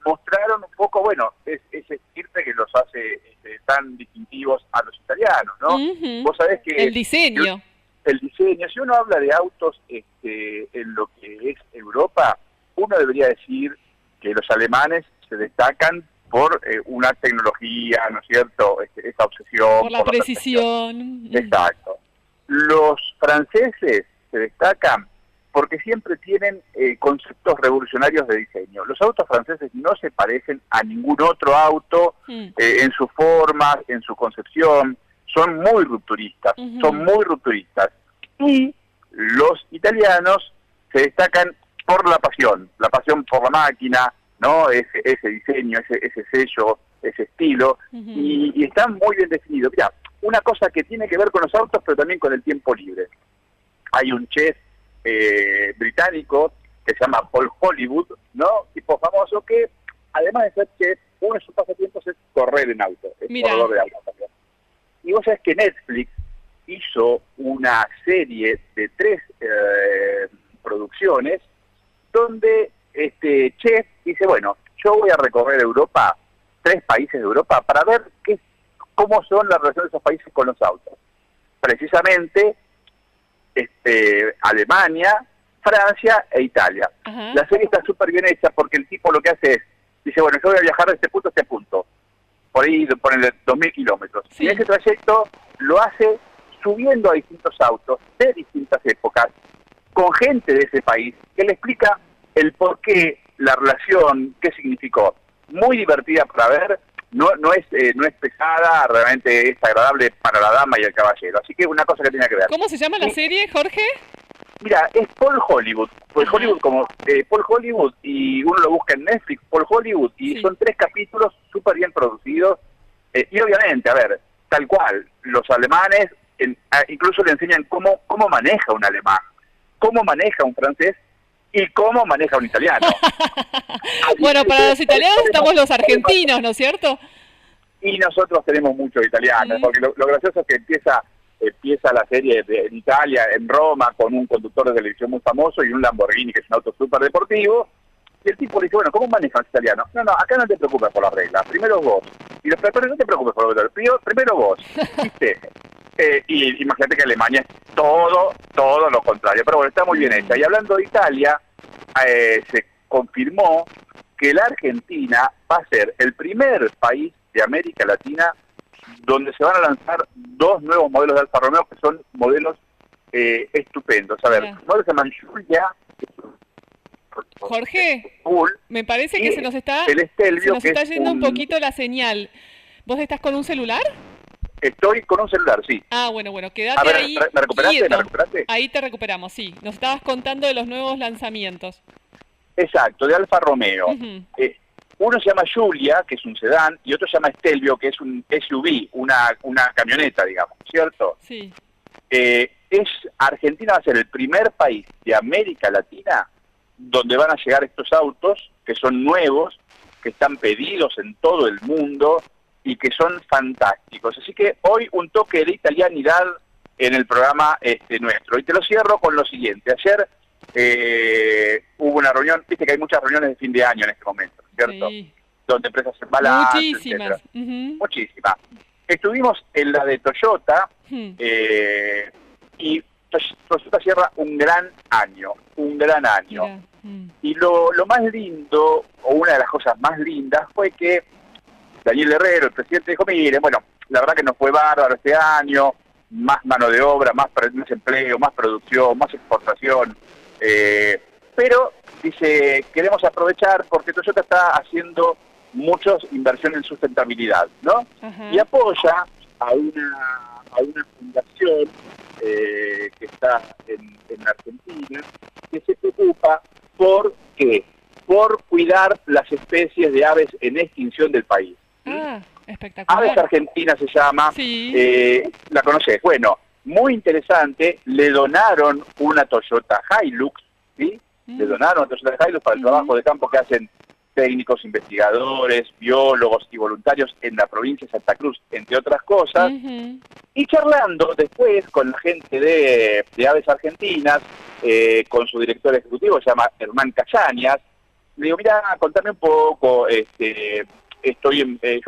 Speaker 12: mostraron un poco, bueno, ese estirpe que los hace tan distintivos a los italianos, ¿no? Vos sabés que
Speaker 3: el diseño,
Speaker 12: si uno habla de autos en lo que es Europa, uno debería decir que los alemanes se destacan por una tecnología, ¿no es cierto?, esa obsesión.
Speaker 3: Por la precisión.
Speaker 12: Exacto. Los franceses se destacan porque siempre tienen conceptos revolucionarios de diseño. Los autos franceses no se parecen a ningún otro auto en sus formas, en su concepción. Son muy rupturistas, Y los italianos se destacan por la pasión por la máquina, ¿no? Ese diseño, ese sello, ese estilo, y están muy bien definidos. Mirá, una cosa que tiene que ver con los autos, pero también con el tiempo libre. Hay un chef británico que se llama Paul Hollywood, ¿no? Tipo famoso, que además de ser chef, uno de sus pasatiempos es correr en auto, es corredor de auto también. Y vos sabés que Netflix hizo una serie de 3 producciones donde este chef dice, bueno, yo voy a recorrer Europa, 3 países de Europa, para ver cómo son las relaciones de esos países con los autos. Precisamente Alemania, Francia e Italia. La serie está súper bien hecha porque el tipo lo que hace es, dice, bueno, yo voy a viajar de este punto a este punto, por ahí ponerle 2.000 kilómetros. Y ese trayecto lo hace subiendo a distintos autos de distintas épocas, con gente de ese país, que le explica el por qué, la relación, qué significó. Muy divertida para ver, no es pesada, realmente es agradable para la dama y el caballero. Así que una cosa que tiene que ver.
Speaker 3: ¿Cómo se llama la serie, Jorge?
Speaker 12: Mira, es Paul Hollywood. Paul Hollywood, y uno lo busca en Netflix, Paul Hollywood, y son 3 capítulos súper bien producidos. Y obviamente, a ver, tal cual, los alemanes incluso le enseñan cómo maneja un alemán, cómo maneja un francés y cómo maneja un italiano.
Speaker 3: Bueno, para los italianos estamos los argentinos, ¿no es cierto?
Speaker 12: Y nosotros tenemos muchos italianos, porque lo gracioso es que empieza la serie en Italia, en Roma, con un conductor de televisión muy famoso y un Lamborghini, que es un auto súper deportivo, y el tipo le dice, bueno, ¿cómo manejan los italianos? No, acá no te preocupes por las reglas, primero vos. Y los preparados, no te preocupes por los reglas, primero vos. ¿Viste? Y imagínate que Alemania es todo lo contrario, pero bueno, está muy bien hecha. Y hablando de Italia, se confirmó que la Argentina va a ser el primer país de América Latina donde se van a lanzar 2 nuevos modelos de Alfa Romeo, que son modelos estupendos. A ver, los modelos se llaman Giulia.
Speaker 3: Jorge, me parece que se nos está yendo un poquito la señal. ¿Vos estás con un celular?
Speaker 12: Estoy con un celular, sí.
Speaker 3: Ah, bueno, quédate ahí.
Speaker 12: ¿Me recuperaste?
Speaker 3: Ahí te recuperamos, sí. Nos estabas contando de los nuevos lanzamientos.
Speaker 12: Exacto, de Alfa Romeo. Uno se llama Giulia, que es un sedán, y otro se llama Stelvio, que es un SUV, una camioneta, digamos, ¿cierto?
Speaker 3: Sí.
Speaker 12: Argentina va a ser el primer país de América Latina donde van a llegar estos autos, que son nuevos, que están pedidos en todo el mundo y que son fantásticos. Así que hoy un toque de italianidad en el programa nuestro. Y te lo cierro con lo siguiente. Ayer hubo una reunión, viste que hay muchas reuniones de fin de año en este momento, ¿cierto? Sí. Donde empresas en balance,
Speaker 3: muchísimas.
Speaker 12: Muchísimas. Estuvimos en la de Toyota y Toyota cierra un gran año. Mira. Y lo más lindo, o una de las cosas más lindas, fue que Daniel Herrero, el presidente, dijo, miren, bueno, la verdad que nos fue bárbaro este año, más mano de obra, más empleo, más producción, más exportación, pero, dice, queremos aprovechar porque Toyota está haciendo muchas inversiones en sustentabilidad, ¿no? Y apoya a una fundación que está en Argentina, que se preocupa por cuidar las especies de aves en extinción del país.
Speaker 3: Espectacular.
Speaker 12: Aves Argentina se llama, la conocés. Bueno, muy interesante, le donaron una Toyota Hilux, ¿sí? Le donaron una Toyota Hilux para el trabajo de campo que hacen técnicos, investigadores, biólogos y voluntarios en la provincia de Santa Cruz, entre otras cosas, y charlando después con la gente de Aves Argentinas, con su director ejecutivo, se llama Hernán Callañas, le digo, mira, contame un poco, yo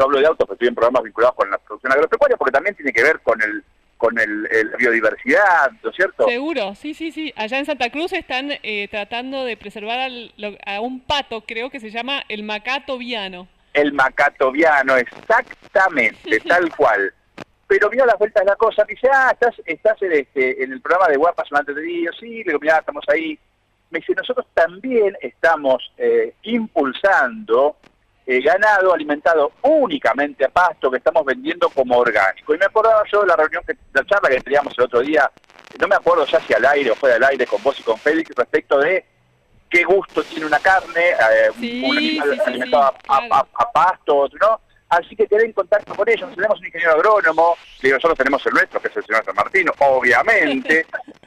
Speaker 12: hablo de autos, pero estoy en programas vinculados con la producción agropecuaria, porque también tiene que ver con la biodiversidad, ¿no es cierto?
Speaker 3: Seguro, sí. Allá en Santa Cruz están tratando de preservar a un pato, creo que se llama el macato viano.
Speaker 12: El macato viano, exactamente, tal cual. pero mira las vueltas de la cosa, me dice, estás en el programa de Guapas Mal Entretenidos, sí, le digo, mirá, estamos ahí. Me dice, nosotros también estamos impulsando ganado alimentado únicamente a pasto que estamos vendiendo como orgánico. Y me acordaba yo de la charla que teníamos el otro día, no me acuerdo ya si al aire o fuera del aire con vos y con Félix, respecto de qué gusto tiene una carne, un animal alimentado a pasto, ¿no? Así que quedé en contacto con ellos. Tenemos un ingeniero agrónomo, nosotros tenemos el nuestro, que es el señor San Martino, obviamente.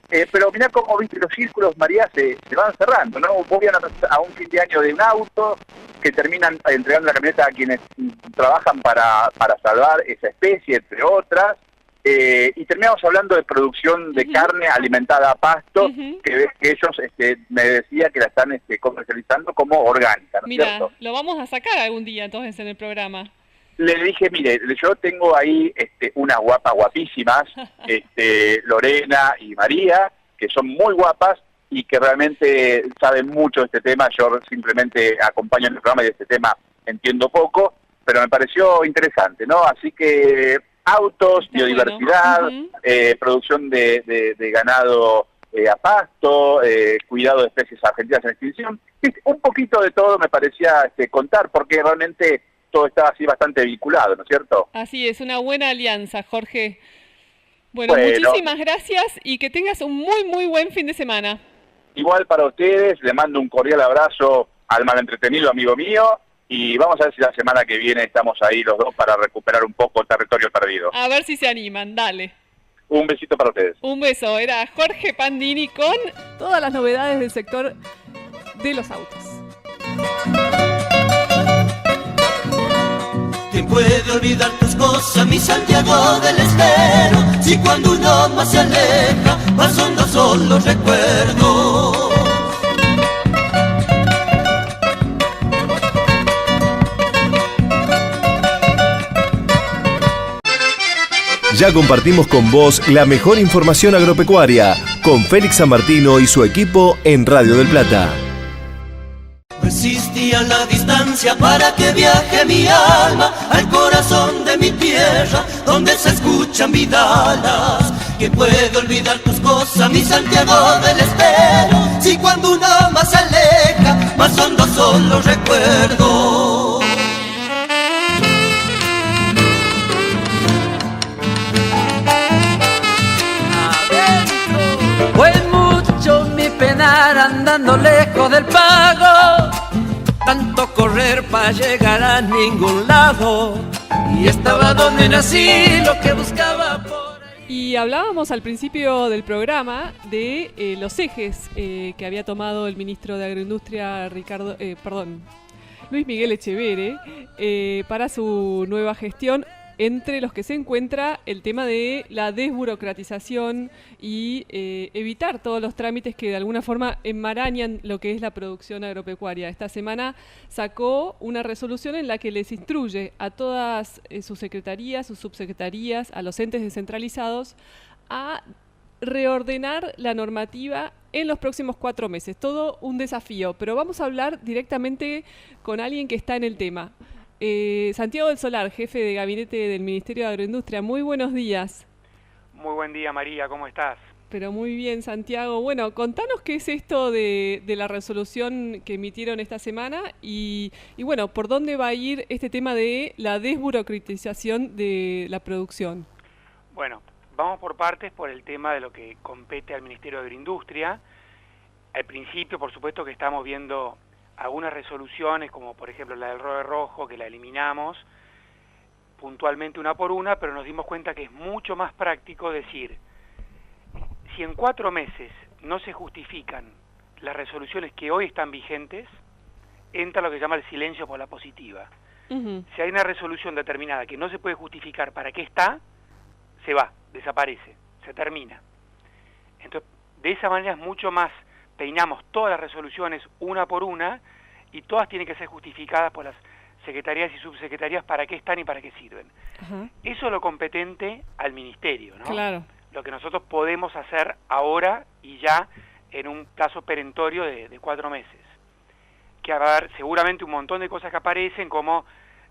Speaker 12: Pero mirá cómo, viste, los círculos, María, se van cerrando, ¿no? Voy a un fin de año de un auto que terminan entregando la camioneta a quienes trabajan para salvar esa especie, entre otras. Y terminamos hablando de producción de carne alimentada a pasto, que ellos me decía que la están comercializando como orgánica, ¿no es cierto?
Speaker 3: Lo vamos a sacar algún día entonces en el programa.
Speaker 12: Le dije, mire, yo tengo ahí unas guapísimas, Lorena y María, que son muy guapas y que realmente saben mucho de este tema. Yo simplemente acompaño en el programa y de este tema entiendo poco, pero me pareció interesante, ¿no? Así que autos, está biodiversidad, bueno. Producción de ganado a pasto, cuidado de especies argentinas en extinción. Un poquito de todo me parecía contar, porque realmente todo está así bastante vinculado, ¿no es cierto?
Speaker 3: Así es, una buena alianza, Jorge. Bueno, muchísimas gracias y que tengas un muy, muy buen fin de semana.
Speaker 12: Igual para ustedes, le mando un cordial abrazo al malentretenido amigo mío y vamos a ver si la semana que viene estamos ahí los dos para recuperar un poco el territorio perdido.
Speaker 3: A ver si se animan, dale.
Speaker 12: Un besito para ustedes.
Speaker 3: Un beso, era Jorge Pandini con todas las novedades del sector de los autos.
Speaker 13: ¿Quién puede olvidar tus cosas, mi Santiago del Estero? Si cuando uno más se aleja, más hondos son los recuerdos.
Speaker 1: Ya compartimos con vos la mejor información agropecuaria con Félix San Martino y su equipo en Radio del Plata.
Speaker 13: Resistí a la distancia para que viaje mi alma al corazón de mi tierra, donde se escuchan vidalas. ¿Quién puede olvidar tus cosas, mi Santiago del Estero? Si cuando uno más se aleja, más hondos son los recuerdos.
Speaker 14: Fue mucho mi penar andando lejos del pago, tanto correr para llegar a ningún lado, y estaba donde nací, lo que buscaba por ahí.
Speaker 3: Y hablábamos al principio del programa de los ejes que había tomado el ministro de Agroindustria, Luis Miguel Echeverre, para su nueva gestión, entre los que se encuentra el tema de la desburocratización y evitar todos los trámites que de alguna forma enmarañan lo que es la producción agropecuaria. Esta semana sacó una resolución en la que les instruye a todas sus secretarías, sus subsecretarías, a los entes descentralizados a reordenar la normativa en los próximos 4 meses. Todo un desafío, pero vamos a hablar directamente con alguien que está en el tema. Santiago del Solar, jefe de gabinete del Ministerio de Agroindustria. Muy buenos días.
Speaker 15: Muy buen día, María, ¿cómo estás?
Speaker 3: Pero muy bien, Santiago. Bueno, contanos qué es esto de la resolución que emitieron esta semana y bueno, ¿por dónde va a ir este tema de la desburocratización de la producción?
Speaker 15: Bueno, vamos por partes por el tema de lo que compete al Ministerio de Agroindustria. Al principio, por supuesto, que estamos viendo algunas resoluciones, como por ejemplo la del roe rojo, que la eliminamos puntualmente una por una, pero nos dimos cuenta que es mucho más práctico decir, si en 4 meses no se justifican las resoluciones que hoy están vigentes, entra lo que se llama el silencio por la positiva. Si hay una resolución determinada que no se puede justificar para qué está, se va, desaparece, se termina. Entonces, de esa manera es mucho más, peinamos todas las resoluciones una por una y todas tienen que ser justificadas por las secretarías y subsecretarías para qué están y para qué sirven. Eso es lo competente al ministerio, ¿no?
Speaker 3: Claro.
Speaker 15: Lo que nosotros podemos hacer ahora y ya en un plazo perentorio de 4 meses. Que va a haber seguramente un montón de cosas que aparecen, como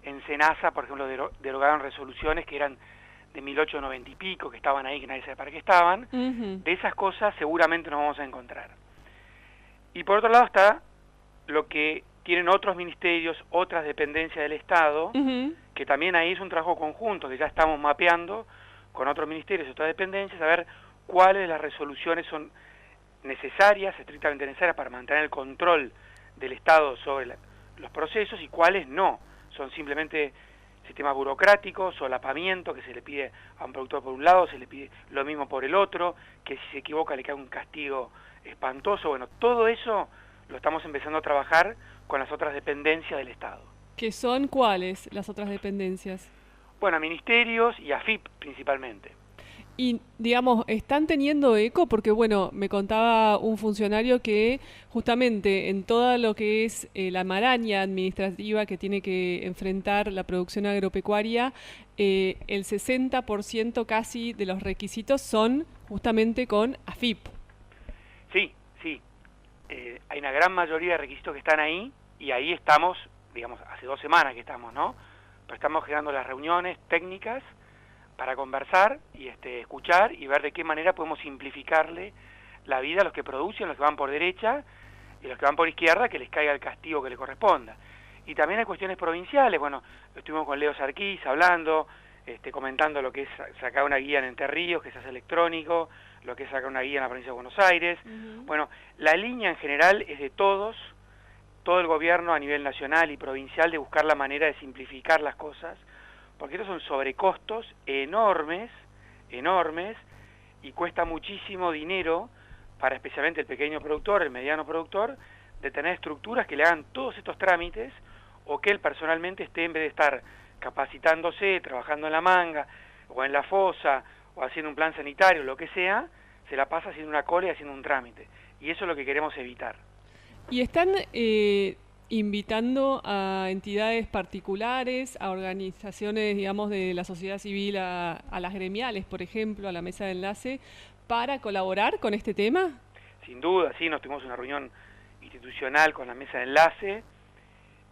Speaker 15: en SENASA, por ejemplo, derogaron resoluciones que eran de 1890 y pico, que estaban ahí, que nadie sabe para qué estaban. De esas cosas seguramente nos vamos a encontrar. Y por otro lado está lo que tienen otros ministerios, otras dependencias del Estado, que también ahí es un trabajo conjunto, que ya estamos mapeando con otros ministerios y otras dependencias, a ver cuáles de las resoluciones son necesarias, estrictamente necesarias para mantener el control del Estado sobre los procesos y cuáles no. Son simplemente sistemas burocráticos, solapamiento, que se le pide a un productor por un lado, se le pide lo mismo por el otro, que si se equivoca le cae un castigo espantoso. Bueno, todo eso lo estamos empezando a trabajar con las otras dependencias del Estado.
Speaker 3: ¿Qué son cuáles las otras dependencias?
Speaker 15: Bueno, ministerios y AFIP principalmente.
Speaker 3: Y, digamos, ¿están teniendo eco? Porque, bueno, me contaba un funcionario que justamente en todo lo que es la maraña administrativa que tiene que enfrentar la producción agropecuaria, el 60% casi de los requisitos son justamente con AFIP.
Speaker 15: Sí. Hay una gran mayoría de requisitos que están ahí y ahí estamos, digamos, hace 2 semanas que estamos, ¿no? Pero estamos generando las reuniones técnicas para conversar y escuchar y ver de qué manera podemos simplificarle la vida a los que producen, los que van por derecha y los que van por izquierda, que les caiga el castigo que les corresponda. Y también hay cuestiones provinciales. Bueno, estuvimos con Leo Sarquís hablando, comentando lo que es sacar una guía en Entre Ríos, que se hace electrónico, lo que es sacar una guía en la provincia de Buenos Aires. Bueno, la línea en general es de todos, todo el gobierno a nivel nacional y provincial, de buscar la manera de simplificar las cosas, porque estos son sobrecostos enormes, y cuesta muchísimo dinero para especialmente el pequeño productor, el mediano productor, de tener estructuras que le hagan todos estos trámites, o que él personalmente esté, en vez de estar capacitándose, trabajando en la manga, o en la fosa, o haciendo un plan sanitario, lo que sea, se la pasa haciendo una cola y haciendo un trámite. Y eso es lo que queremos evitar.
Speaker 3: Y están invitando a entidades particulares, a organizaciones, digamos, de la sociedad civil, a las gremiales, por ejemplo, a la mesa de enlace, para colaborar con este tema.
Speaker 15: Sin duda, sí, nos tuvimos una reunión institucional con la mesa de enlace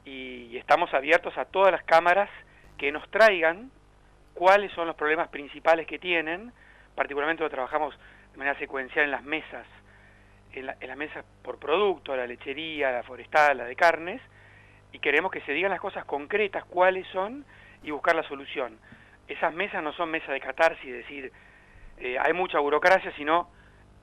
Speaker 15: y estamos abiertos a todas las cámaras que nos traigan cuáles son los problemas principales que tienen. Particularmente lo trabajamos de manera secuencial en las mesas, en las mesas por producto, la lechería, la forestal, la de carnes, y queremos que se digan las cosas concretas, cuáles son, y buscar la solución. Esas mesas no son mesas de catarsis, decir, hay mucha burocracia, sino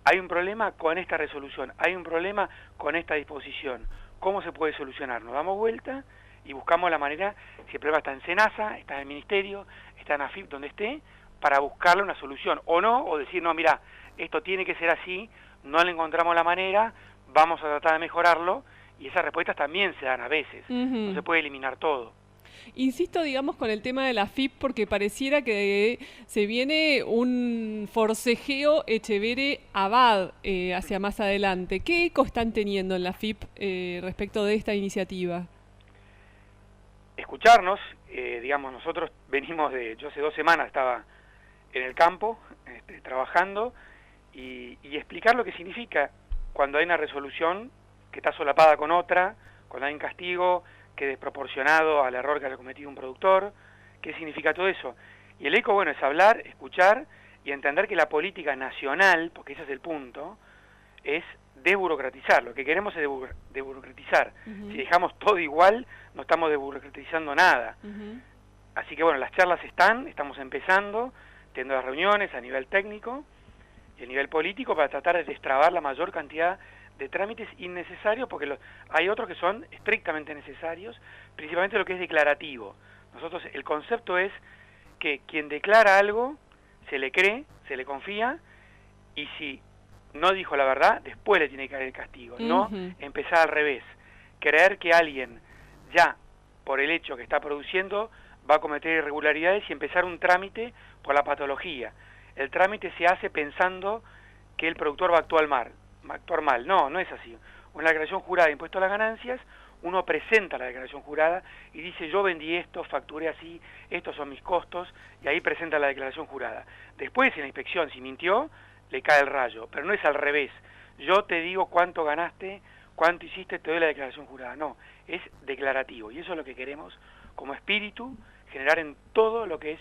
Speaker 15: hay un problema con esta resolución, hay un problema con esta disposición. ¿Cómo se puede solucionar? Nos damos vuelta y buscamos la manera, si el problema está en SENASA, está en el Ministerio, está en AFIP, donde esté, para buscarle una solución, o no, o decir, no, mira, esto tiene que ser así, no le encontramos la manera, vamos a tratar de mejorarlo, y esas respuestas también se dan a veces, no se puede eliminar todo.
Speaker 3: Insisto, digamos, con el tema de la FIP, porque pareciera que se viene un forcejeo Echeverre-Abad hacia más adelante. ¿Qué eco están teniendo en la FIP respecto de esta iniciativa?
Speaker 15: Escucharnos, digamos, nosotros venimos yo hace 2 semanas estaba en el campo, trabajando, y explicar lo que significa cuando hay una resolución que está solapada con otra, cuando hay un castigo que es desproporcionado al error que haya cometido un productor, qué significa todo eso. Y el eco, bueno, es hablar, escuchar y entender que la política nacional, porque ese es el punto, es desburocratizar. Lo que queremos es desburocratizar. Si dejamos todo igual, no estamos desburocratizando nada. Así que bueno, las charlas estamos empezando, teniendo las reuniones a nivel técnico y a nivel político para tratar de destrabar la mayor cantidad de trámites innecesarios, porque hay otros que son estrictamente necesarios, principalmente lo que es declarativo. Nosotros, el concepto es que quien declara algo, se le cree, se le confía, y si no dijo la verdad, después le tiene que caer el castigo, no empezar al revés, creer que alguien ya, por el hecho que está produciendo, va a cometer irregularidades y empezar un trámite por la patología. El trámite se hace pensando que el productor va a actuar mal. No es así. Una declaración jurada de impuesto a las ganancias, uno presenta la declaración jurada y dice, yo vendí esto, facturé así, estos son mis costos, y ahí presenta la declaración jurada. Después, en la inspección, si mintió, le cae el rayo, pero no es al revés. Yo te digo cuánto ganaste, cuánto hiciste, te doy la declaración jurada. No, es declarativo, y eso es lo que queremos como espíritu generar en todo lo que es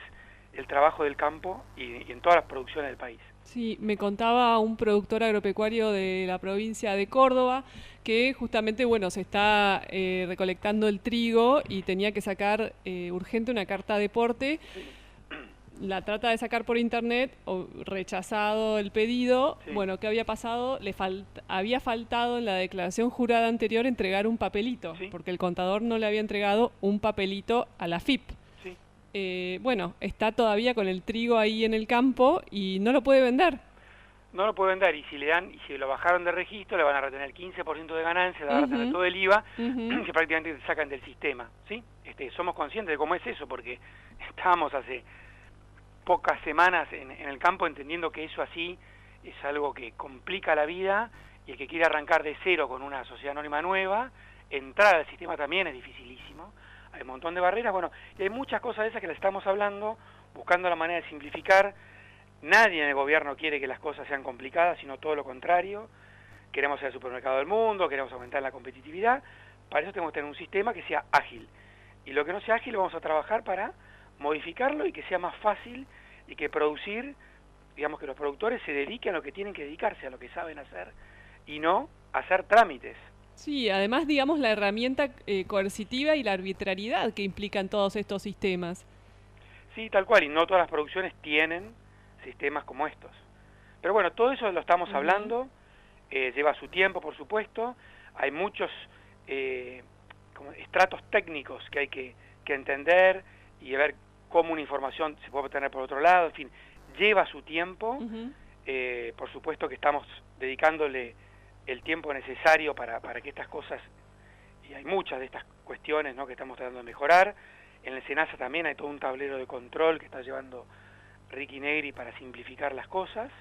Speaker 15: el trabajo del campo y en todas las producciones del país.
Speaker 3: Sí, me contaba un productor agropecuario de la provincia de Córdoba que justamente, bueno, se está recolectando el trigo y tenía que sacar urgente una carta de porte. La trata de sacar por internet, rechazado el pedido. Sí. Bueno, ¿qué había pasado? Había faltado en la declaración jurada anterior entregar un papelito, sí, porque el contador no le había entregado un papelito a la AFIP. Sí. Bueno, está todavía con el trigo ahí en el campo y no lo puede vender.
Speaker 15: No lo puede vender, y si lo bajaron de registro, le van a retener 15% de ganancia, le van a retener todo el IVA, que prácticamente te sacan del sistema, ¿sí? Somos conscientes de cómo es eso, porque estábamos hace pocas semanas en el campo entendiendo que eso así es algo que complica la vida, y el que quiere arrancar de cero con una sociedad anónima nueva, entrar al sistema también es dificilísimo. Hay un montón de barreras, bueno, y hay muchas cosas de esas que le estamos hablando, buscando la manera de simplificar. Nadie en el gobierno quiere que las cosas sean complicadas, sino todo lo contrario. Queremos ser el supermercado del mundo, queremos aumentar la competitividad. Para eso tenemos que tener un sistema que sea ágil. Y lo que no sea ágil lo vamos a trabajar para modificarlo y que sea más fácil, y que producir, digamos, que los productores se dediquen a lo que tienen que dedicarse, a lo que saben hacer, y no a hacer trámites.
Speaker 3: Sí, además, digamos, la herramienta coercitiva y la arbitrariedad que implican todos estos sistemas.
Speaker 15: Sí, tal cual, y no todas las producciones tienen sistemas como estos. Pero bueno, todo eso lo estamos hablando, lleva su tiempo, por supuesto, hay muchos como estratos técnicos que hay que entender y ver cómo una información se puede obtener por otro lado, en fin, lleva su tiempo, por supuesto que estamos dedicándole el tiempo necesario para que estas cosas, y hay muchas de estas cuestiones, ¿no?, que estamos tratando de mejorar. En el SENASA también hay todo un tablero de control que está llevando Ricky Negri para simplificar las cosas,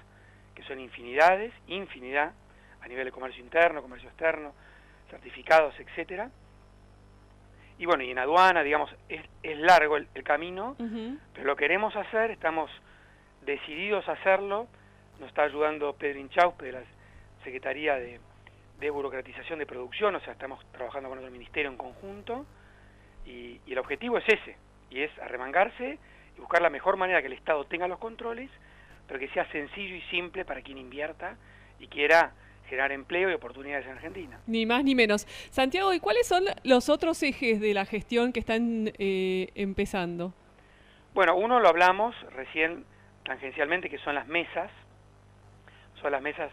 Speaker 15: que son infinidad, a nivel de comercio interno, comercio externo, certificados, etcétera. Y bueno, y en aduana, digamos, es largo el camino, pero lo queremos hacer, estamos decididos a hacerlo. Nos está ayudando Pedro Inchauspe de la Secretaría de Burocratización de Producción, o sea, estamos trabajando con otro ministerio en conjunto, y el objetivo es ese, y es arremangarse y buscar la mejor manera que el Estado tenga los controles, pero que sea sencillo y simple para quien invierta y quiera generar empleo y oportunidades en Argentina.
Speaker 3: Ni más ni menos. Santiago, ¿y cuáles son los otros ejes de la gestión que están empezando?
Speaker 15: Bueno, uno lo hablamos recién tangencialmente, que son las mesas. Son las mesas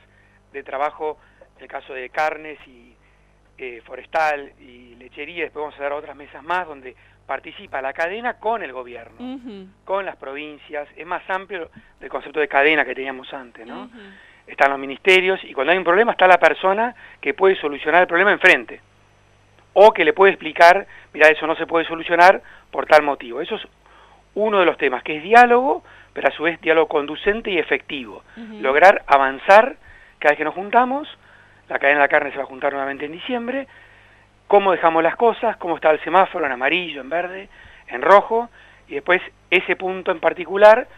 Speaker 15: de trabajo, en el caso de carnes y forestal y lechería. Después vamos a dar otras mesas más donde participa la cadena con el gobierno, con las provincias. Es más amplio del concepto de cadena que teníamos antes, ¿no? Están los ministerios, y cuando hay un problema está la persona que puede solucionar el problema enfrente, o que le puede explicar, mira, eso no se puede solucionar por tal motivo. Eso es uno de los temas, que es diálogo, pero a su vez diálogo conducente y efectivo. Lograr avanzar cada vez que nos juntamos. La cadena de la carne se va a juntar nuevamente en diciembre. Cómo dejamos las cosas, cómo está el semáforo, en amarillo, en verde, en rojo, y después ese punto en particular,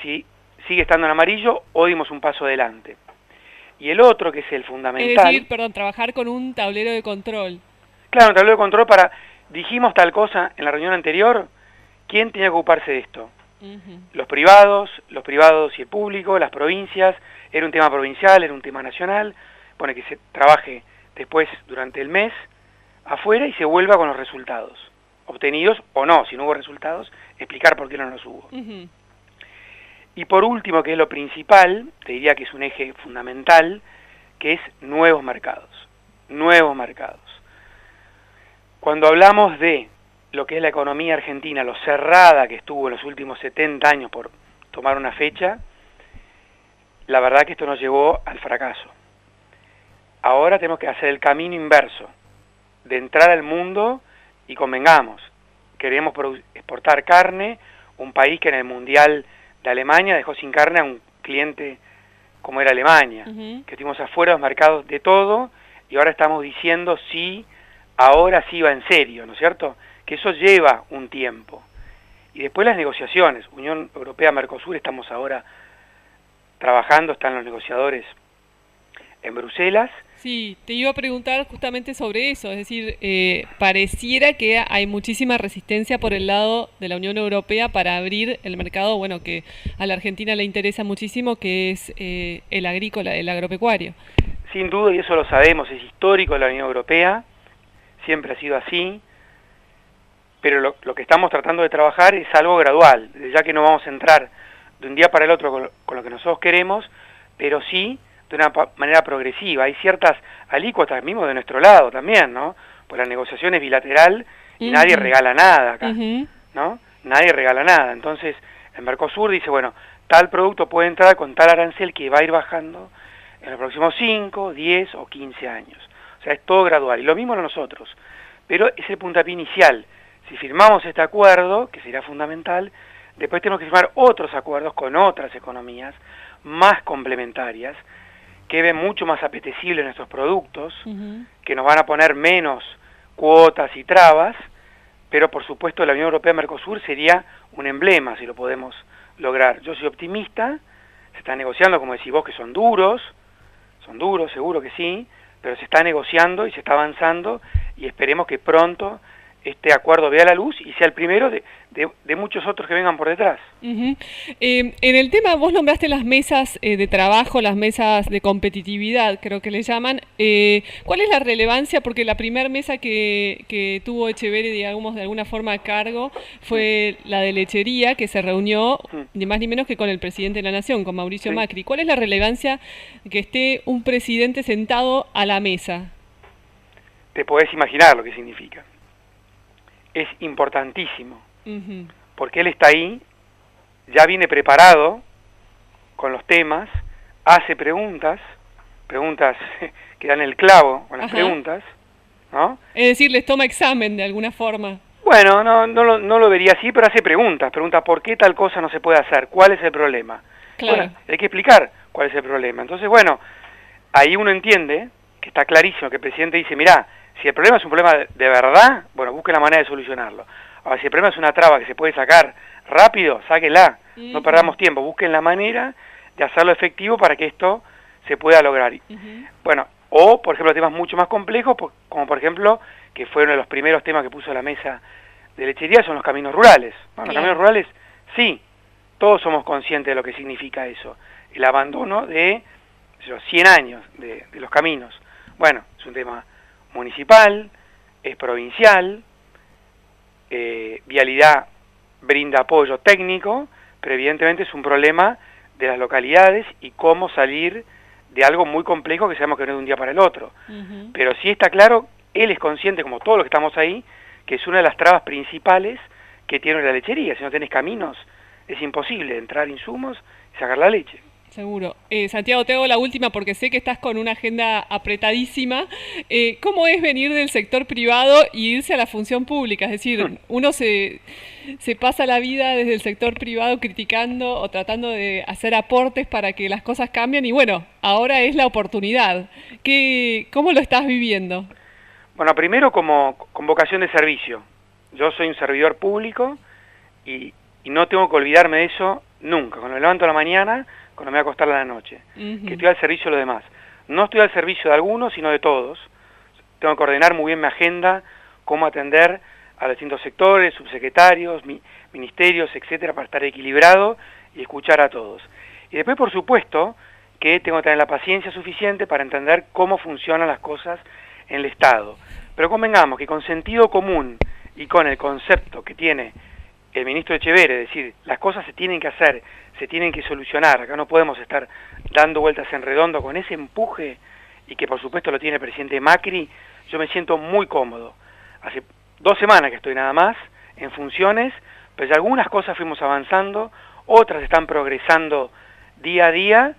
Speaker 15: si sigue estando en amarillo o dimos un paso adelante. Y el otro, que es el fundamental...
Speaker 3: Es decir, trabajar con un tablero de control.
Speaker 15: Claro, un tablero de control para... Dijimos tal cosa en la reunión anterior, ¿quién tenía que ocuparse de esto? Los privados y el público, las provincias. Era un tema provincial, era un tema nacional. Bueno, que se trabaje después durante el mes afuera y se vuelva con los resultados obtenidos o no. Si no hubo resultados, explicar por qué no los hubo. Y por último, que es lo principal, te diría que es un eje fundamental, que es nuevos mercados. Nuevos mercados. Cuando hablamos de lo que es la economía argentina, lo cerrada que estuvo en los últimos 70 años, por tomar una fecha, la verdad que esto nos llevó al fracaso. Ahora tenemos que hacer el camino inverso, de entrar al mundo, y convengamos, queremos exportar carne, un país que en el Mundial de Alemania dejó sin carne a un cliente como era Alemania, que estuvimos afuera de los mercados de todo, y ahora estamos diciendo sí, ahora sí va en serio, ¿no es cierto? Que eso lleva un tiempo. Y después las negociaciones, Unión Europea-Mercosur, estamos ahora trabajando, están los negociadores en Bruselas,
Speaker 3: Sí, te iba a preguntar justamente sobre eso, es decir, pareciera que hay muchísima resistencia por el lado de la Unión Europea para abrir el mercado, bueno, que a la Argentina le interesa muchísimo, que es el agrícola, el agropecuario.
Speaker 15: Sin duda, y eso lo sabemos, es histórico de la Unión Europea, siempre ha sido así, pero lo que estamos tratando de trabajar es algo gradual, ya que no vamos a entrar de un día para el otro con lo que nosotros queremos, pero sí de una manera progresiva. Hay ciertas alícuotas mismo de nuestro lado también, ¿no? Pues la negociación es bilateral y nadie regala nada acá, ¿no? Nadie regala nada. Entonces, el Mercosur dice, bueno, tal producto puede entrar con tal arancel que va a ir bajando en los próximos 5, 10 o 15 años. O sea, es todo gradual. Y lo mismo nosotros. Pero es el puntapié inicial. Si firmamos este acuerdo, que será fundamental, después tenemos que firmar otros acuerdos con otras economías más complementarias, que ven mucho más apetecibles nuestros productos, que nos van a poner menos cuotas y trabas, pero por supuesto la Unión Europea-Mercosur sería un emblema si lo podemos lograr. Yo soy optimista, se está negociando, como decís vos, que son duros, seguro que sí, pero se está negociando y se está avanzando y esperemos que pronto este acuerdo vea la luz y sea el primero de muchos otros que vengan por detrás.
Speaker 3: En el tema, vos nombraste las mesas de trabajo, las mesas de competitividad, creo que le llaman. ¿Cuál es la relevancia? Porque la primera mesa que tuvo Etcheverry, digamos, de alguna forma a cargo, fue la de lechería, que se reunió ni más ni menos que con el presidente de la Nación, con Mauricio Macri. ¿Cuál es la relevancia que esté un presidente sentado a la mesa?
Speaker 15: Te podés imaginar lo que significa. Es importantísimo, porque él está ahí, ya viene preparado con los temas, hace preguntas que dan el clavo con las preguntas, ¿no?
Speaker 3: Es decir, les toma examen de alguna forma.
Speaker 15: Bueno, no lo vería así, pero hace pregunta ¿por qué tal cosa no se puede hacer? ¿Cuál es el problema?
Speaker 3: Claro.
Speaker 15: Bueno, hay que explicar cuál es el problema. Entonces, bueno, ahí uno entiende que está clarísimo que el presidente dice, mirá, si el problema es un problema de verdad, bueno, busque la manera de solucionarlo. Ahora, si el problema es una traba que se puede sacar rápido, sáquela. No perdamos tiempo, busquen la manera de hacerlo efectivo para que esto se pueda lograr. Bueno, o, por ejemplo, temas mucho más complejos, como por ejemplo, que fue uno de los primeros temas que puso la mesa de lechería, son los caminos rurales. Bueno, los caminos rurales, sí, todos somos conscientes de lo que significa eso. El abandono de 100 años de los caminos. Bueno, es un tema municipal, es provincial, Vialidad brinda apoyo técnico, pero evidentemente es un problema de las localidades y cómo salir de algo muy complejo que sabemos que no es de un día para el otro. Pero sí está claro, él es consciente, como todos los que estamos ahí, que es una de las trabas principales que tiene la lechería. Si no tenés caminos, es imposible entrar insumos y sacar la leche.
Speaker 3: Seguro. Santiago, te hago la última porque sé que estás con una agenda apretadísima. ¿Cómo es venir del sector privado y irse a la función pública? Es decir, uno se pasa la vida desde el sector privado criticando o tratando de hacer aportes para que las cosas cambien y bueno, ahora es la oportunidad. ¿Cómo lo estás viviendo?
Speaker 15: Bueno, primero con vocación de servicio. Yo soy un servidor público y no tengo que olvidarme de eso nunca. Cuando me levanto a la mañana, cuando me voy a acostar a la noche, que estoy al servicio de los demás. No estoy al servicio de algunos, sino de todos. Tengo que ordenar muy bien mi agenda, cómo atender a los distintos sectores, subsecretarios, ministerios, etcétera, para estar equilibrado y escuchar a todos. Y después, por supuesto, que tengo que tener la paciencia suficiente para entender cómo funcionan las cosas en el Estado. Pero convengamos que con sentido común y con el concepto que tiene el ministro Etcheverry, es decir, las cosas se tienen que hacer, se tienen que solucionar, acá no podemos estar dando vueltas en redondo con ese empuje, y que por supuesto lo tiene el presidente Macri, yo me siento muy cómodo. Hace 2 semanas que estoy nada más en funciones, pero ya algunas cosas fuimos avanzando, otras están progresando día a día,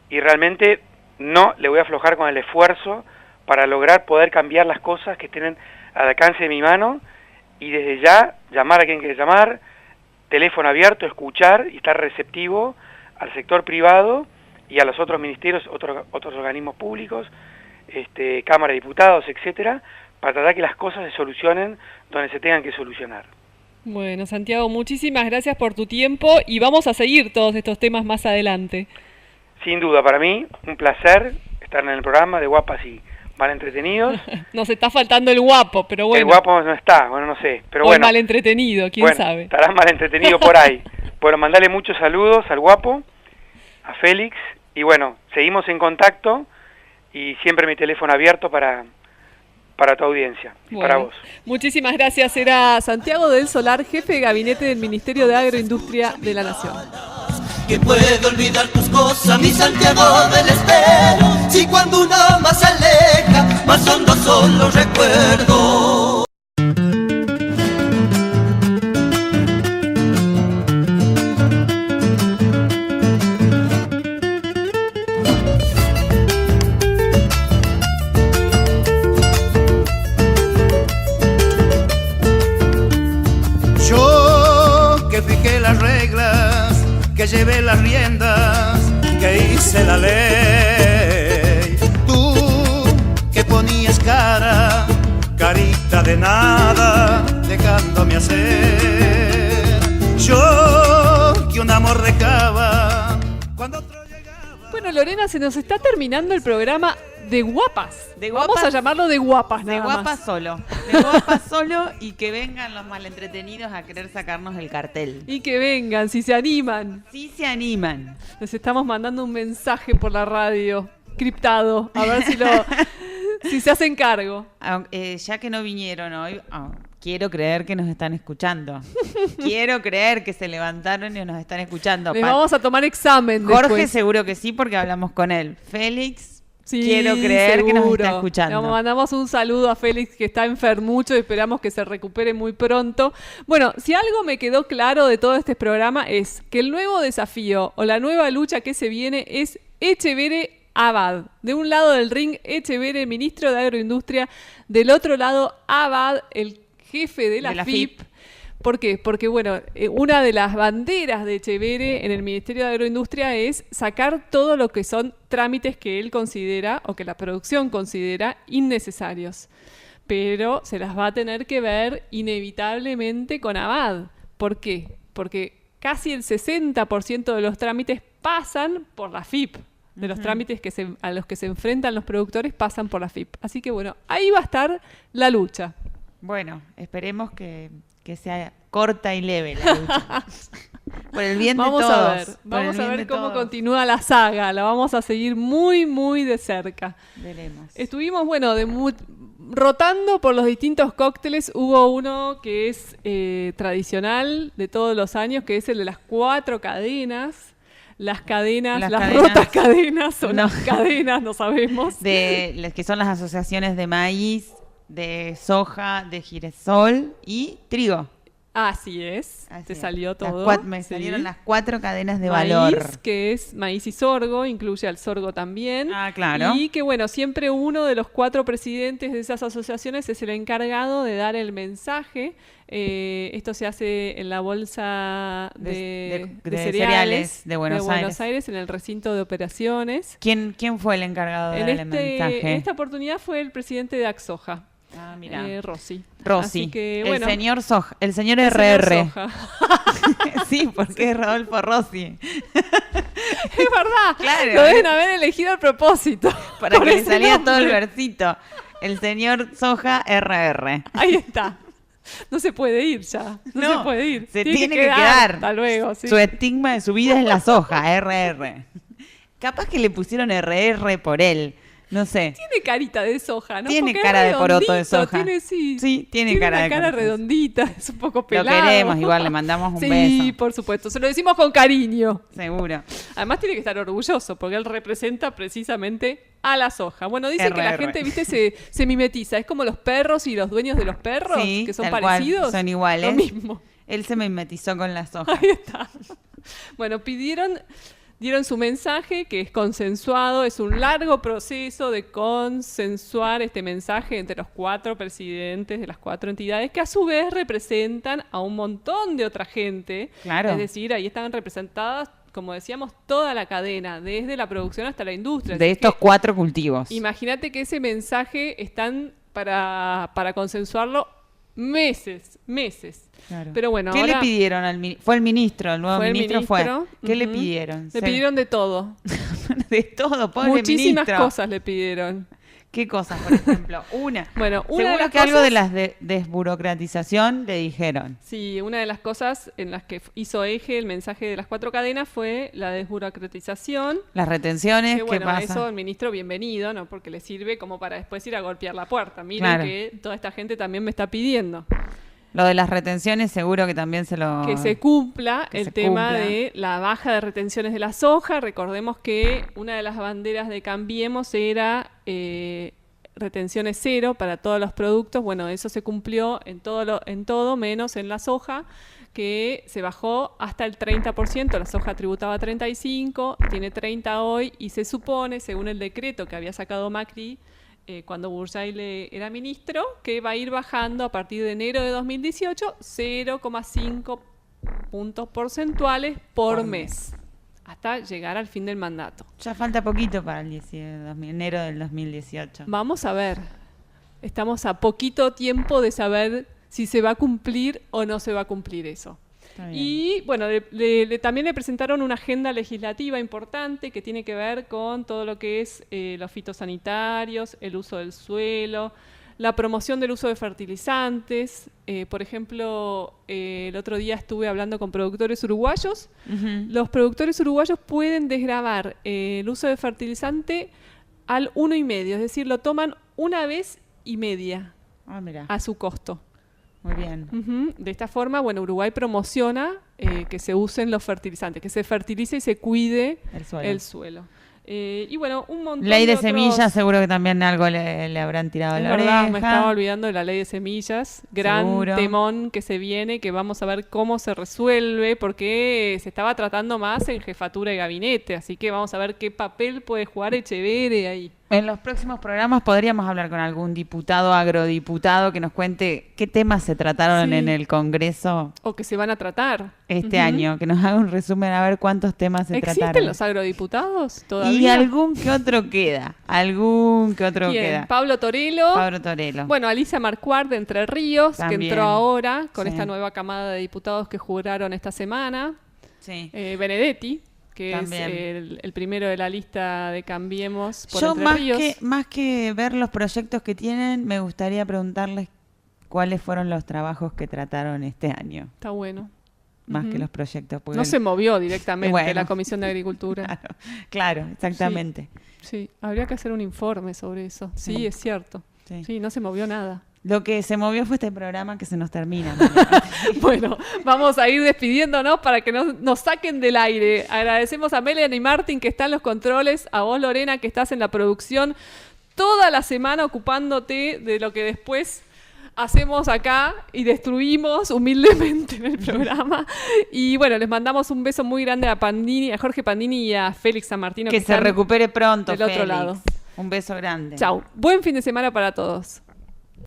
Speaker 15: y realmente no le voy a aflojar con el esfuerzo para lograr poder cambiar las cosas que estén al alcance de mi mano, y desde ya llamar a quien quiera llamar, teléfono abierto, escuchar y estar receptivo al sector privado y a los otros ministerios, otros organismos públicos, Cámara de Diputados, etcétera, para tratar que las cosas se solucionen donde se tengan que solucionar.
Speaker 3: Bueno, Santiago, muchísimas gracias por tu tiempo y vamos a seguir todos estos temas más adelante.
Speaker 15: Sin duda, para mí, un placer estar en el programa de Guapas y Malentretenidos.
Speaker 3: Nos está faltando el guapo, pero bueno.
Speaker 15: El guapo no está, bueno, no sé. Pero
Speaker 3: o
Speaker 15: bueno,
Speaker 3: el malentretenido, quién sabe.
Speaker 15: Estará malentretenido por ahí. Bueno, mandale muchos saludos al guapo, a Félix. Y bueno, seguimos en contacto y siempre mi teléfono abierto para tu audiencia y para vos.
Speaker 3: Muchísimas gracias. Era Santiago del Solar, jefe de gabinete del Ministerio de Agroindustria de la Nación.
Speaker 13: Que puedo olvidar tus cosas, mi Santiago del Estero. Si cuando una más se aleja, más hondos son los recuerdos.
Speaker 6: Yo que piqué las reglas, que llevé las riendas, que hice la ley. Tú que ponías carita de nada, dejándome hacer. Yo que un amor recaba cuando otro llegaba.
Speaker 3: Bueno, Lorena, se nos está terminando el programa de guapas. Vamos a llamarlo de guapas,
Speaker 4: de
Speaker 3: nada
Speaker 4: guapas
Speaker 3: más.
Speaker 4: solo. De guapas solo y que vengan los malentretenidos a querer sacarnos el cartel.
Speaker 3: Y que vengan, si se animan.
Speaker 4: Si se animan.
Speaker 3: Les estamos mandando un mensaje por la radio, criptado, a ver si se hacen cargo.
Speaker 4: Ya que no vinieron hoy, quiero creer que nos están escuchando. Quiero creer que se levantaron y nos están escuchando.
Speaker 3: Les vamos a tomar examen
Speaker 4: Jorge
Speaker 3: después.
Speaker 4: seguro que sí, porque hablamos con él. Félix,
Speaker 3: sí,
Speaker 4: quiero creer que nos está escuchando.
Speaker 3: Le mandamos un saludo a Félix, que está enfermucho, y esperamos que se recupere muy pronto. Bueno, si algo me quedó claro de todo este programa es que el nuevo desafío o la nueva lucha que se viene es Echeverre Abad. De un lado del ring, Echeverre, ministro de Agroindustria. Del otro lado, Abad, el jefe de la FIP. ¿Por qué? Porque, bueno, una de las banderas de Echeverre en el Ministerio de Agroindustria es sacar todo lo que son trámites que él considera o que la producción considera innecesarios. Pero se las va a tener que ver inevitablemente con Abad. ¿Por qué? Porque casi el 60% de los trámites pasan por la FIP. De los trámites a los que se enfrentan los productores pasan por la FIP. Así que, bueno, ahí va a estar la lucha.
Speaker 4: Bueno, esperemos que sea corta y leve la lucha. Por el bien de todos.
Speaker 3: Vamos a ver cómo continúa la saga. La vamos a seguir muy, muy de cerca.
Speaker 4: Veremos.
Speaker 3: Estuvimos, bueno, rotando por los distintos cócteles. Hubo uno que es tradicional de todos los años, que es el de las 4 cadenas. Las rotas cadenas o las cadenas, no sabemos.
Speaker 4: De las que son las asociaciones de maíz, de soja, de girasol y trigo.
Speaker 3: Así es, te salió todo.
Speaker 4: Salieron las 4 cadenas de
Speaker 3: maíz,
Speaker 4: valor.
Speaker 3: Que es maíz y sorgo, incluye al sorgo también.
Speaker 4: Ah, claro.
Speaker 3: Y que, bueno, siempre uno de los 4 presidentes de esas asociaciones es el encargado de dar el mensaje. Esto se hace en la bolsa de cereales de Buenos Aires, en el recinto de operaciones.
Speaker 4: ¿Quién fue el encargado de dar el mensaje?
Speaker 3: En esta oportunidad fue el presidente de Axoja.
Speaker 4: Ah, mira.
Speaker 3: Rossi.
Speaker 4: Así
Speaker 3: que, bueno,
Speaker 4: el señor RR. Sí, porque es Rodolfo Rossi.
Speaker 3: Es verdad.
Speaker 4: Claro.
Speaker 3: Lo deben haber elegido a propósito.
Speaker 4: Para que le saliera todo el versito. El señor Soja RR.
Speaker 3: Ahí está. No se puede ir ya. No se puede ir.
Speaker 4: Se tiene que quedar.
Speaker 3: Hasta luego. Sí.
Speaker 4: Su estigma de su vida es la soja, RR. Capaz que le pusieron RR por él. No sé.
Speaker 3: Tiene carita de soja, ¿no?
Speaker 4: Tiene
Speaker 3: porque
Speaker 4: cara de poroto de soja.
Speaker 3: Tiene cara de cara redondita, es un poco pelado.
Speaker 4: Lo queremos, igual le mandamos un beso.
Speaker 3: Sí, por supuesto, se lo decimos con cariño.
Speaker 4: Seguro.
Speaker 3: Además tiene que estar orgulloso, porque él representa precisamente a la soja. Bueno, dicen que la gente, viste, se mimetiza. Es como los perros y los dueños de los perros, que son parecidos.
Speaker 4: Son iguales.
Speaker 3: Lo mismo.
Speaker 4: Él se mimetizó con la soja.
Speaker 3: Ahí está. Bueno, dieron su mensaje, que es consensuado. Es un largo proceso de consensuar este mensaje entre los 4 presidentes de las 4 entidades, que a su vez representan a un montón de otra gente.
Speaker 4: Claro.
Speaker 3: Es decir, ahí están representadas, como decíamos, toda la cadena, desde la producción hasta la industria.
Speaker 4: De estos 4 cultivos.
Speaker 3: Imagínate que ese mensaje están para consensuarlo meses.
Speaker 4: Claro.
Speaker 3: Pero bueno,
Speaker 4: ¿qué
Speaker 3: ahora
Speaker 4: le pidieron el ministro? El nuevo ministro fue. ¿Qué le pidieron?
Speaker 3: Le pidieron de todo.
Speaker 4: De todo, pobre
Speaker 3: Muchísimas
Speaker 4: ministro.
Speaker 3: cosas le pidieron.
Speaker 4: ¿Qué cosas, por ejemplo?
Speaker 3: Bueno,
Speaker 4: seguro
Speaker 3: de las
Speaker 4: que
Speaker 3: cosas,
Speaker 4: algo de la desburocratización le dijeron.
Speaker 3: Sí, una de las cosas en las que hizo eje el mensaje de las 4 cadenas fue la desburocratización.
Speaker 4: Las retenciones,
Speaker 3: que, bueno,
Speaker 4: ¿qué pasa?
Speaker 3: eso el ministro bienvenido, ¿no? Porque le sirve como para después ir a golpear la puerta. Miren
Speaker 4: Claro.
Speaker 3: que toda esta gente también me está pidiendo.
Speaker 4: Lo de las retenciones seguro que también
Speaker 3: Que se cumpla
Speaker 4: que
Speaker 3: el
Speaker 4: se
Speaker 3: tema
Speaker 4: cumpla.
Speaker 3: de la baja de retenciones de la soja. Recordemos que una de las banderas de Cambiemos era retenciones cero para todos los productos. Bueno, eso se cumplió en todo menos en la soja, que se bajó hasta el 30%. La soja tributaba 35, tiene 30 hoy, y se supone, según el decreto que había sacado Macri cuando Bursaile era ministro, que va a ir bajando a partir de enero de 2018 0,5 puntos porcentuales por mes, hasta llegar al fin del mandato.
Speaker 4: Ya falta poquito para el enero del 2018.
Speaker 3: Vamos a ver. Estamos a poquito tiempo de saber si se va a cumplir o no se va a cumplir eso. Y bueno, también le presentaron una agenda legislativa importante que tiene que ver con todo lo que es los fitosanitarios, el uso del suelo, la promoción del uso de fertilizantes. Por ejemplo, el otro día estuve hablando con productores uruguayos. Los productores uruguayos pueden desgravar el uso de fertilizante al 1,5, es decir, lo toman 1,5 veces a su costo.
Speaker 4: Muy bien.
Speaker 3: De esta forma, bueno, Uruguay promociona que se usen los fertilizantes, que se fertilice y se cuide el suelo. Y bueno, un montón
Speaker 4: Ley de
Speaker 3: otros...
Speaker 4: semillas, seguro que también algo le habrán tirado a la oreja.
Speaker 3: Me estaba olvidando de la ley de semillas. Gran
Speaker 4: Seguro.
Speaker 3: temón que se viene, que vamos a ver cómo se resuelve, porque se estaba tratando más en jefatura de gabinete, así que vamos a ver qué papel puede jugar Echeverre ahí.
Speaker 4: En los próximos programas podríamos hablar con algún diputado, agrodiputado, que nos cuente qué temas se trataron en el Congreso.
Speaker 3: O que se van a tratar.
Speaker 4: Este año, que nos haga un resumen a ver cuántos temas se trataron.
Speaker 3: ¿Existen los agrodiputados todavía?
Speaker 4: Y algún que otro queda.
Speaker 3: ¿Quién? Pablo Torello.
Speaker 4: Pablo Torello.
Speaker 3: Bueno, Alicia Marcuart de Entre Ríos,
Speaker 4: También.
Speaker 3: que entró ahora con
Speaker 4: Sí.
Speaker 3: esta nueva camada de diputados que juraron esta semana.
Speaker 4: Sí.
Speaker 3: Benedetti, que
Speaker 4: También.
Speaker 3: es el primero de la lista de Cambiemos por
Speaker 4: Yo
Speaker 3: Entre Ríos.
Speaker 4: más que ver los proyectos que tienen, me gustaría preguntarles cuáles fueron los trabajos que trataron este año.
Speaker 3: Está bueno.
Speaker 4: Más que los proyectos.
Speaker 3: No se movió directamente
Speaker 4: Bueno.
Speaker 3: la Comisión de Agricultura.
Speaker 4: Claro, exactamente.
Speaker 3: Sí, habría que hacer un informe sobre eso. Sí, es cierto. Sí, no se movió nada.
Speaker 4: Lo que se movió fue este programa que se nos termina.
Speaker 3: Bueno, vamos a ir despidiéndonos para que nos saquen del aire. Agradecemos a Melanie Martin, que está en los controles, a vos, Lorena, que estás en la producción, toda la semana ocupándote de lo que después hacemos acá y destruimos humildemente en el programa. Y bueno, les mandamos un beso muy grande a Jorge Pandini y a Félix San Martino.
Speaker 4: Que se recupere pronto,
Speaker 3: del otro
Speaker 4: Félix.
Speaker 3: lado.
Speaker 4: Un beso grande.
Speaker 3: Chau. Buen fin de semana para todos.